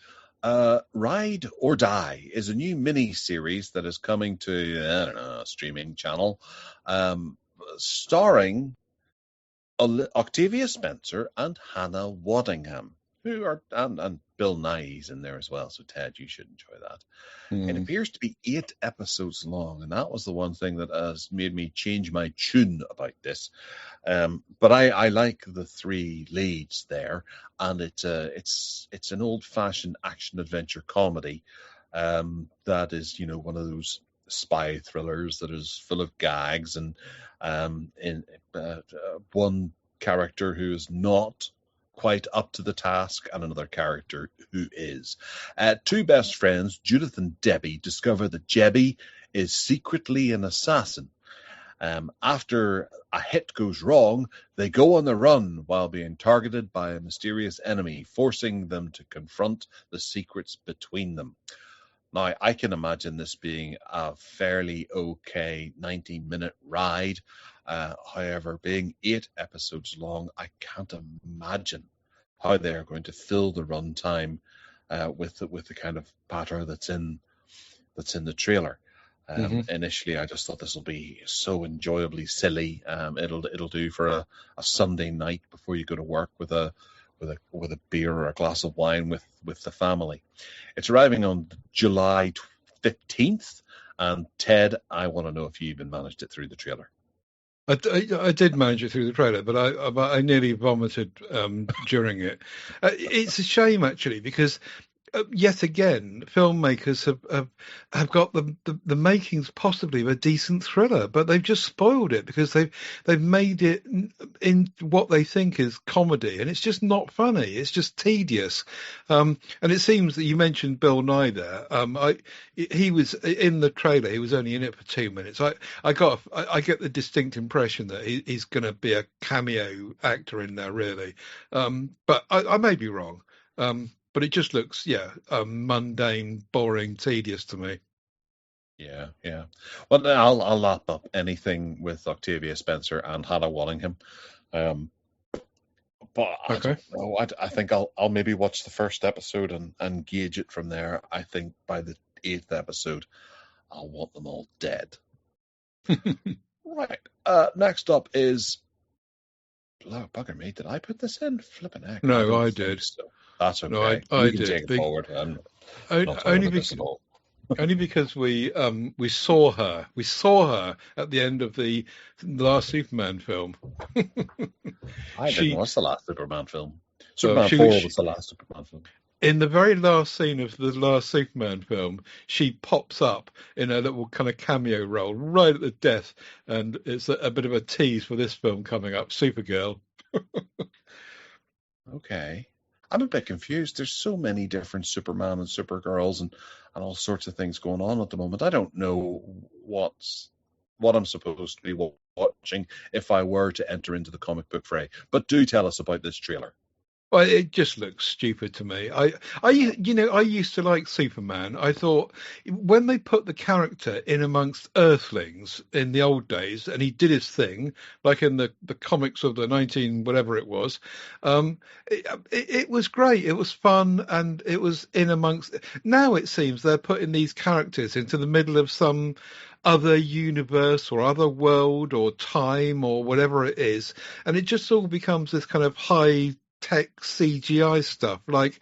Ride or Die is a new mini series that is coming to I don't know, a streaming channel, starring Octavia Spencer and Hannah Waddingham, who are and Bill Nighy's in there as well. So Ted, you should enjoy that. It Mm. appears to be 8 episodes long, and that was the one thing that has made me change my tune about this. But I like the 3 leads there, and it's an old-fashioned action-adventure comedy that is, one of those spy thrillers that is full of gags and in one character who is not quite up to the task and another character who is. 2 best friends, Judith and Debbie, discover that Jebby is secretly an assassin. After a hit goes wrong, they go on the run while being targeted by a mysterious enemy, forcing them to confront the secrets between them. Now, I can imagine this being a fairly okay 90-minute ride. However, being 8 episodes long, I can't imagine how they're going to fill the runtime with the kind of patter that's in the trailer. Hmm. Initially, I just thought this will be so enjoyably silly. It'll do for a Sunday night before you go to work with a beer or a glass of wine with the family. It's arriving on July 15th. And Ted, I want to know if you even managed it through the trailer. I did manage it through the trailer, but I nearly vomited during it. It's a shame actually because yet again, filmmakers have got the makings possibly of a decent thriller, but they've just spoiled it because they've made it in what they think is comedy, and it's just not funny. It's just tedious. And it seems that you mentioned Bill Nye there. He was in the trailer. He was only in it for 2 minutes. I get the distinct impression that he's going to be a cameo actor in there, really. But I may be wrong. But it just looks, mundane, boring, tedious to me. Yeah, yeah. Well, I'll lap up anything with Octavia Spencer and Hannah Waddingham. But I Okay. don't know. I think I'll maybe watch the first episode and gauge it from there. I think by the 8th episode, I'll want them all dead. Right. Next up is bugger me. Did I put this in? Flipping heck. I No, don't I think did. so. That's No, okay. I You can did. take it forward. I'm not talking Only about this because at all. only because we saw her. We saw her at the end of the last Superman film. I didn't she watch the last Superman film. uh, Superman she 4 she was the last Superman film. in the very last scene of the last Superman film, she pops up in a little kind of cameo role right at the death, and it's a bit of a tease for this film coming up, Supergirl. Okay. I'm a bit confused. There's so many different Superman and Supergirls and all sorts of things going on at the moment. I don't know what I'm supposed to be watching if I were to enter into the comic book fray. But do tell us about this trailer. Well, it just looks stupid to me. I used to like Superman. I thought when they put the character in amongst Earthlings in the old days, and he did his thing, like in the comics of the 19 whatever it was, it was great. It was fun, and it was in amongst. Now it seems they're putting these characters into the middle of some other universe or other world or time or whatever it is, and it just all becomes this kind of high tech CGI stuff, like,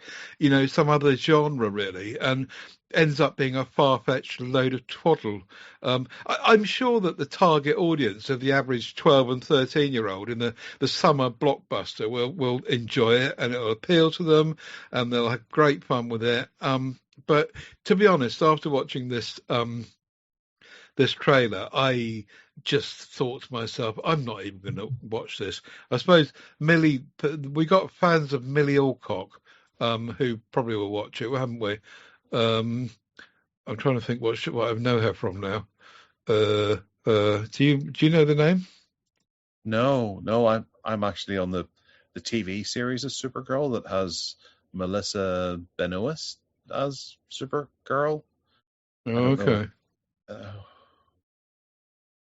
some other genre really, and ends up being a far-fetched load of twaddle. I'm sure that the target audience of the average 12 and 13-year-old in the summer blockbuster will enjoy it, and it'll appeal to them, and they'll have great fun with it. But to be honest, after watching this trailer, I just thought to myself, I'm not even going to watch this. I suppose we got fans of Millie Alcock, who probably will watch it, haven't we? Um, I'm trying to think what I know her from now. Do you know the name? No, I'm actually on the TV series of Supergirl that has Melissa Benoist as Supergirl. I Oh, don't know. okay. Uh,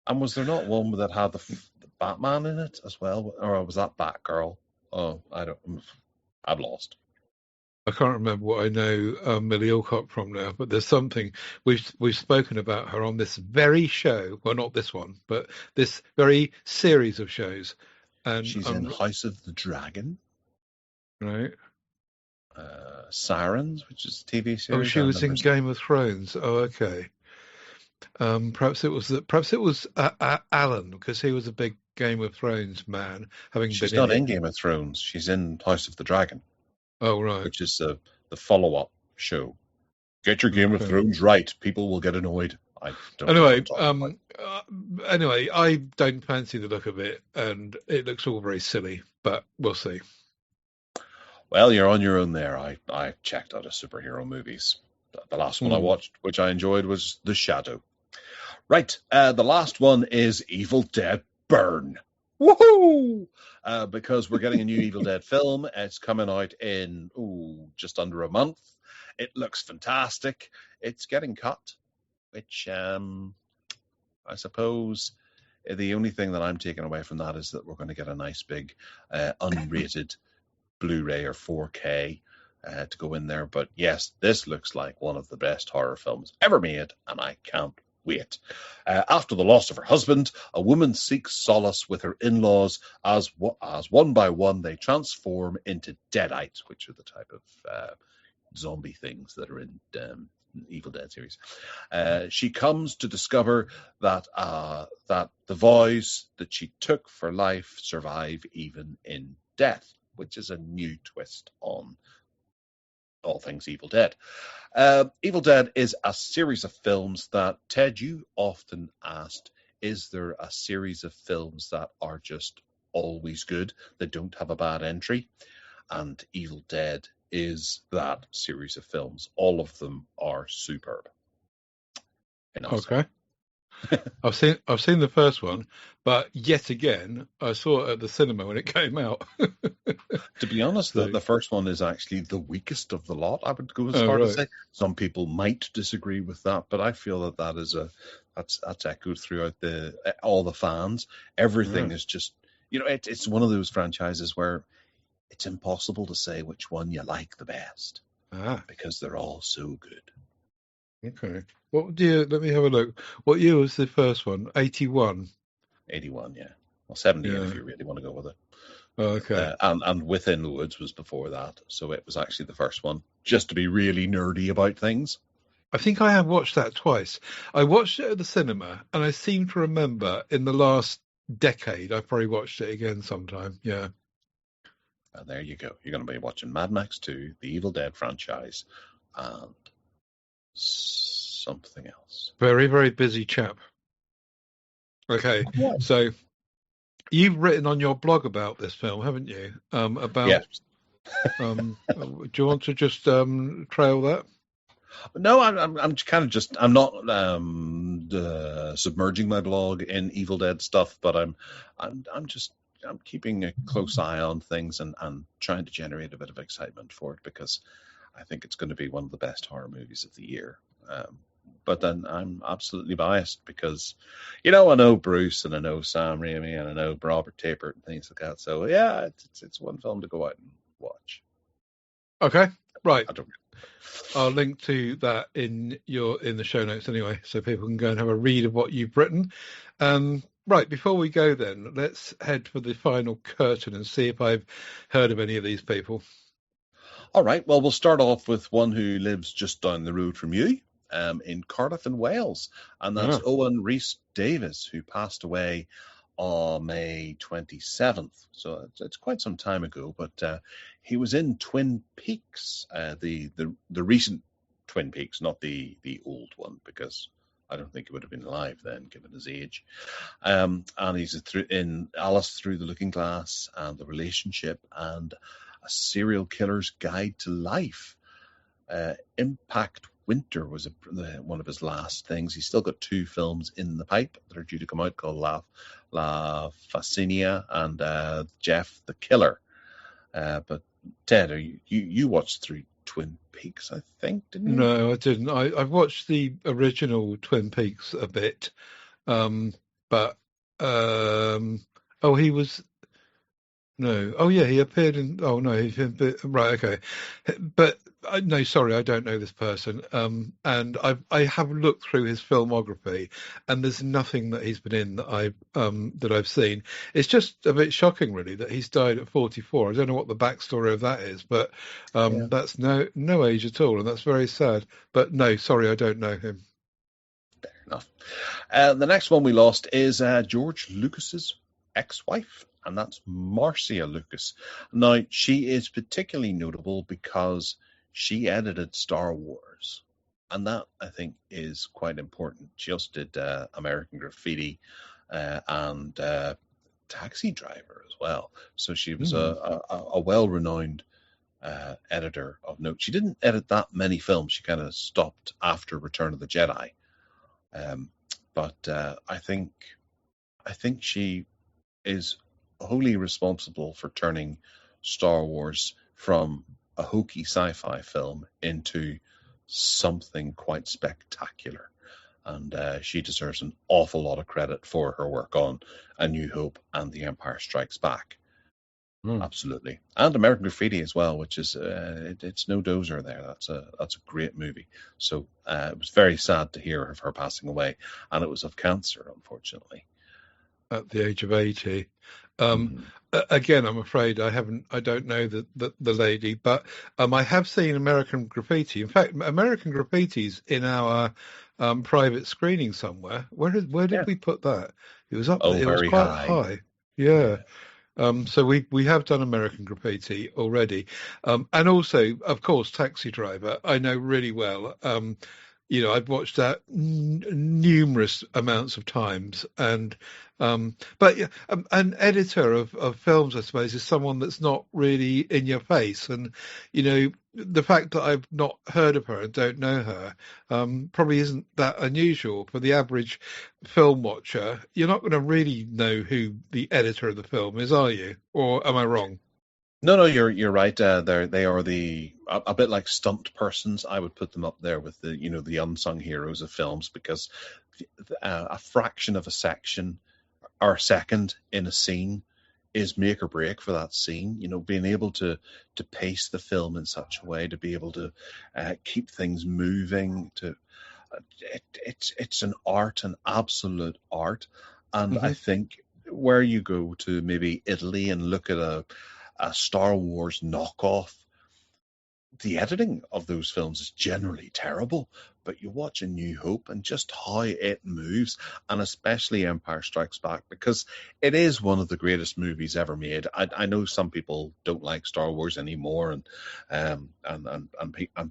and was there not one that had the Batman in it as well, or was that Batgirl? Oh, I'm lost. I can't remember what I know Millie Alcott from now, but there's something we've spoken about her on this very show. Well, not this one, but this very series of shows. And She's in House of the Dragon, right. Sirens, which is a TV Oh, series. she I was remember. in Game of Thrones. Oh, okay. Perhaps it was Alan because he was a big Game of Thrones man, having been She's in not it. in Game of Thrones. She's in House of the Dragon, Oh, right. which is the follow-up show. Get your Game of Okay. Thrones right. People will get annoyed. I don't know what I'm Anyway, talking about. anyway, I don't fancy the look of it, and it looks all very silly. But we'll see. Well, you're on your own there. I checked out of superhero movies. The last one I watched, which I enjoyed, was The Shadow. Right, the last one is Evil Dead Burn. Woohoo! Because we're getting a new Evil Dead film. It's coming out in just under a month. It looks fantastic. It's getting cut, which I suppose the only thing that I'm taking away from that is that we're going to get a nice big unrated Blu-ray or 4K to go in there. But yes, this looks like one of the best horror films ever made, and I can't wait. After the loss of her husband, a woman seeks solace with her in-laws as one by one they transform into deadites, which are the type of zombie things that are in Evil Dead series. She comes to discover that the vows that she took for life survive even in death, which is a new twist on all things Evil Dead. Evil Dead is a series of films that, Ted, you often asked, is there a series of films that are just always good, that don't have a bad entry? And Evil Dead is that series of films. All of them are superb. Okay. I've seen the first one, but yet again, I saw it at the cinema when it came out. To be honest, So, the first one is actually the weakest of the lot. I would go as oh, far to right. say. Some people might disagree with that, but I feel that is that's echoed throughout all the fans. Everything is just, it's one of those franchises where it's impossible to say which one you like the best because they're all so good. Okay. Let me have a look. What year was the first one? 81. 81, yeah. Well, 78 Yeah. if you really want to go with it. Oh, okay. And Within the Woods was before that, so it was actually the first one, just to be really nerdy about things. I think I have watched that twice. I watched it at the cinema, and I seem to remember in the last decade, I've probably watched it again sometime. Yeah. And there you go. You're going to be watching Mad Max 2, the Evil Dead franchise, and something else. Very, very busy chap. Okay. So you've written on your blog about this film, haven't you? Yes. Do you want to just trail that? No, I'm kind of just, I'm not submerging my blog in Evil Dead stuff, but I'm keeping a close eye on things and trying to generate a bit of excitement for it because I think it's going to be one of the best horror movies of the year. But then I'm absolutely biased because, I know Bruce and I know Sam Raimi and I know Robert Tappert and things like that. So yeah, it's one film to go out and watch. Okay, right. I'll link to that in the show notes anyway, so people can go and have a read of what you've written. Right, before we go then, let's head for the final curtain and see if I've heard of any of these people. All right, well, we'll start off with one who lives just down the road from you in Cardiff in Wales, and that's Owen Rhys-Davies, who passed away on May 27th. So it's quite some time ago, but he was in Twin Peaks, the recent Twin Peaks, not the old one, because I don't think he would have been alive then, given his age. And he's in Alice Through the Looking Glass and The Relationship and A Serial Killer's Guide to Life. Impact Winter was one of his last things. He's still got 2 films in the pipe that are due to come out called La Fascinia and Jeff the Killer. But Ted, you watched through Twin Peaks, I think, didn't you? No, I didn't. I've watched the original Twin Peaks a bit, but oh, he was. No. Oh, yeah, he appeared in. Oh, no, right. Okay, but no, sorry, I don't know this person. And I have looked through his filmography, and there's nothing that he's been in that I've seen. It's just a bit shocking, really, that he's died at 44. I don't know what the backstory of that is, but Yeah. that's no age at all, and that's very sad. But no, sorry, I don't know him. Fair enough. The next one we lost is George Lucas's ex-wife, and that's Marcia Lucas. Now, she is particularly notable because she edited Star Wars, and that, I think, is quite important. She also did American Graffiti and Taxi Driver as well. So she was a well-renowned editor of note. She didn't edit that many films. She kind of stopped after Return of the Jedi. But I think she is wholly responsible for turning Star Wars from a hokey sci-fi film into something quite spectacular. And she deserves an awful lot of credit for her work on A New Hope and The Empire Strikes Back. Absolutely. And American Graffiti as well, which is it's no dozer there. That's a great movie. So it was very sad to hear of her passing away, and it was of cancer, unfortunately. At the age of 80. Again, I'm afraid I don't know the lady, but I have seen American Graffiti. In fact, American Graffiti's in our private screening somewhere. Where did we put that? It was up. It was quite high. Yeah. So we have done American Graffiti already, and also, of course, Taxi Driver. I know really well. I've watched that numerous amounts of times, and but yeah, an editor of films, I suppose, is someone that's not really in your face, and the fact that I've not heard of her and don't know her probably isn't that unusual for the average film watcher. You're not going to really know who the editor of the film is, are you? Or am I wrong? No, you're right. They are a bit like stunt persons. I would put them up there with the unsung heroes of films, because a fraction of a section or second in a scene is make or break for that scene. Being able to pace the film in such a way to be able to keep things moving. It's an art, an absolute art, and I think where you go to maybe Italy and look at a Star Wars knockoff, the editing of those films is generally terrible, but you watch A New Hope and just how it moves, and especially Empire Strikes Back, because it is one of the greatest movies ever made. I know some people don't like Star Wars anymore, and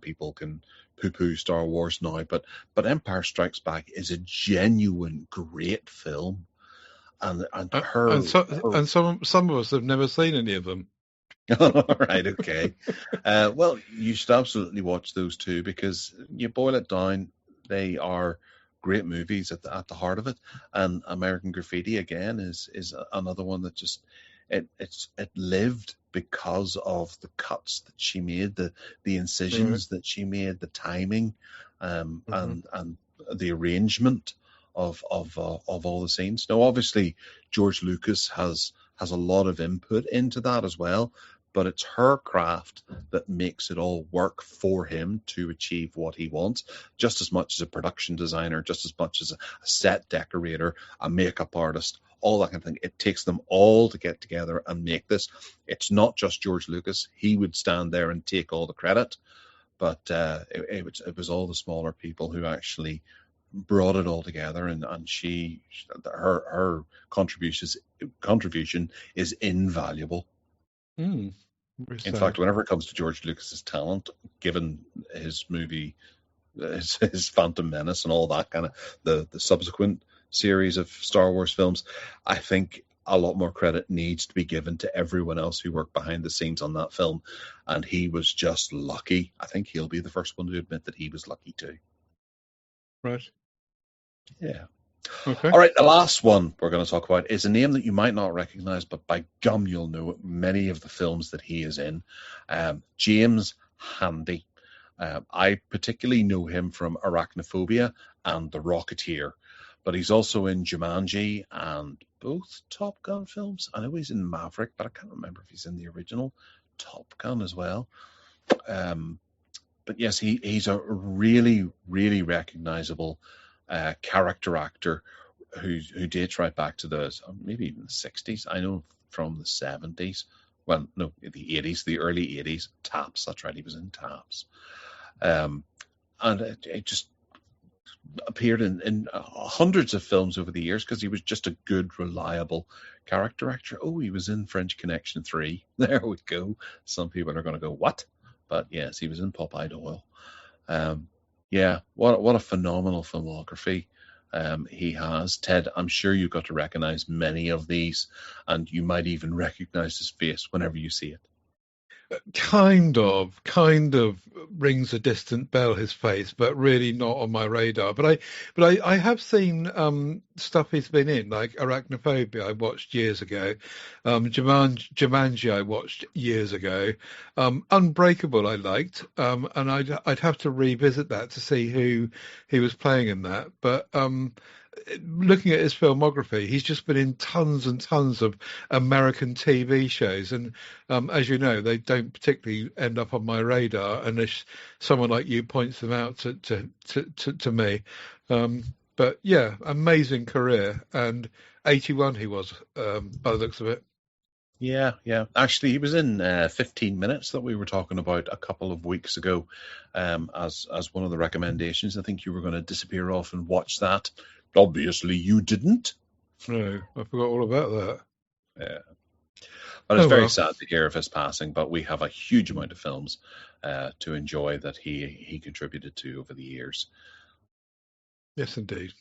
people can poo-poo Star Wars now, but Empire Strikes Back is a genuine great film, and some of us have never seen any of them. All right, okay. Well, you should absolutely watch those two, because you boil it down, they are great movies at the heart of it. And American Graffiti again is another one that just it lived because of the cuts that she made, the incisions that she made, the timing, and the arrangement of all the scenes. Now, obviously, George Lucas has a lot of input into that as well, but it's her craft that makes it all work for him to achieve what he wants, just as much as a production designer, just as much as a set decorator, a makeup artist, all that kind of thing. It takes them all to get together and make this. It's not just George Lucas. He would stand there and take all the credit, but it was all the smaller people who actually brought it all together, and her contribution is invaluable. In fact, whenever it comes to George Lucas's talent, given his movie, his Phantom Menace and all that kind of the subsequent series of Star Wars films, I think a lot more credit needs to be given to everyone else who worked behind the scenes on that film, and he was just lucky. I think he'll be the first one to admit that he was lucky too. Right. Yeah. Okay. All right, the last one we're going to talk about is a name that you might not recognize, but by gum, you'll know many of the films that he is in. James Handy. I particularly know him from Arachnophobia and The Rocketeer, but he's also in Jumanji and both Top Gun films. I know he's in Maverick, but I can't remember if he's in the original Top Gun as well. But yes, he's a really, really recognizable character actor who dates right back to maybe even the 60s. I know from the 70s. Well, no, the 80s, the early 80s. Taps, that's right, he was in Taps. And it just appeared in hundreds of films over the years because he was just a good, reliable character actor. Oh, he was in French Connection 3. There we go. Some people are going to go, what? But yes, he was in Popeye Doyle. Yeah, what a phenomenal filmography he has. Ted, I'm sure you got to recognize many of these, and you might even recognize his face whenever you see it. Kind of rings a distant bell, his face, but really not on my radar. But I have seen stuff he's been in, like Arachnophobia I watched years ago, Jumanji I watched years ago, Unbreakable I liked, and I'd have to revisit that to see who he was playing in that. But looking at his filmography, he's just been in tons and tons of American TV shows, and as you know, they don't particularly end up on my radar unless someone like you points them out to me. But yeah, amazing career, and 81 he was, by the looks of it. Yeah. Actually, he was in 15 Minutes that we were talking about a couple of weeks ago as one of the recommendations. I think you were going to disappear off and watch that. Obviously, you didn't. No, I forgot all about that. Yeah. But it's very sad to hear of his passing, but we have a huge amount of films to enjoy that he contributed to over the years. Yes, indeed.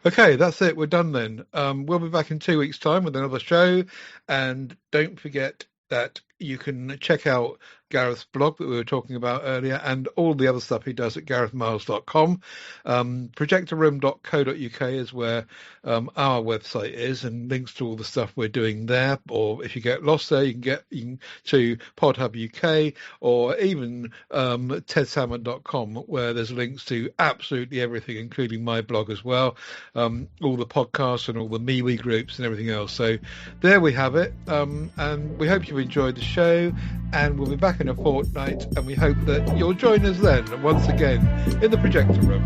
Okay, that's it. We're done then. We'll be back in 2 weeks' time with another show. And don't forget that you can check out Gareth's blog that we were talking about earlier and all the other stuff he does at garethmiles.com. Projectorroom.co.uk is where our website is, and links to all the stuff we're doing there. Or if you get lost there, you can get to PodHub UK or even tedsalmon.com, where there's links to absolutely everything, including my blog as well, all the podcasts and all the MeWe groups and everything else. So there we have it, and we hope you've enjoyed the show, and we'll be back in a fortnight, and we hope that you'll join us then once again in the Projector Room.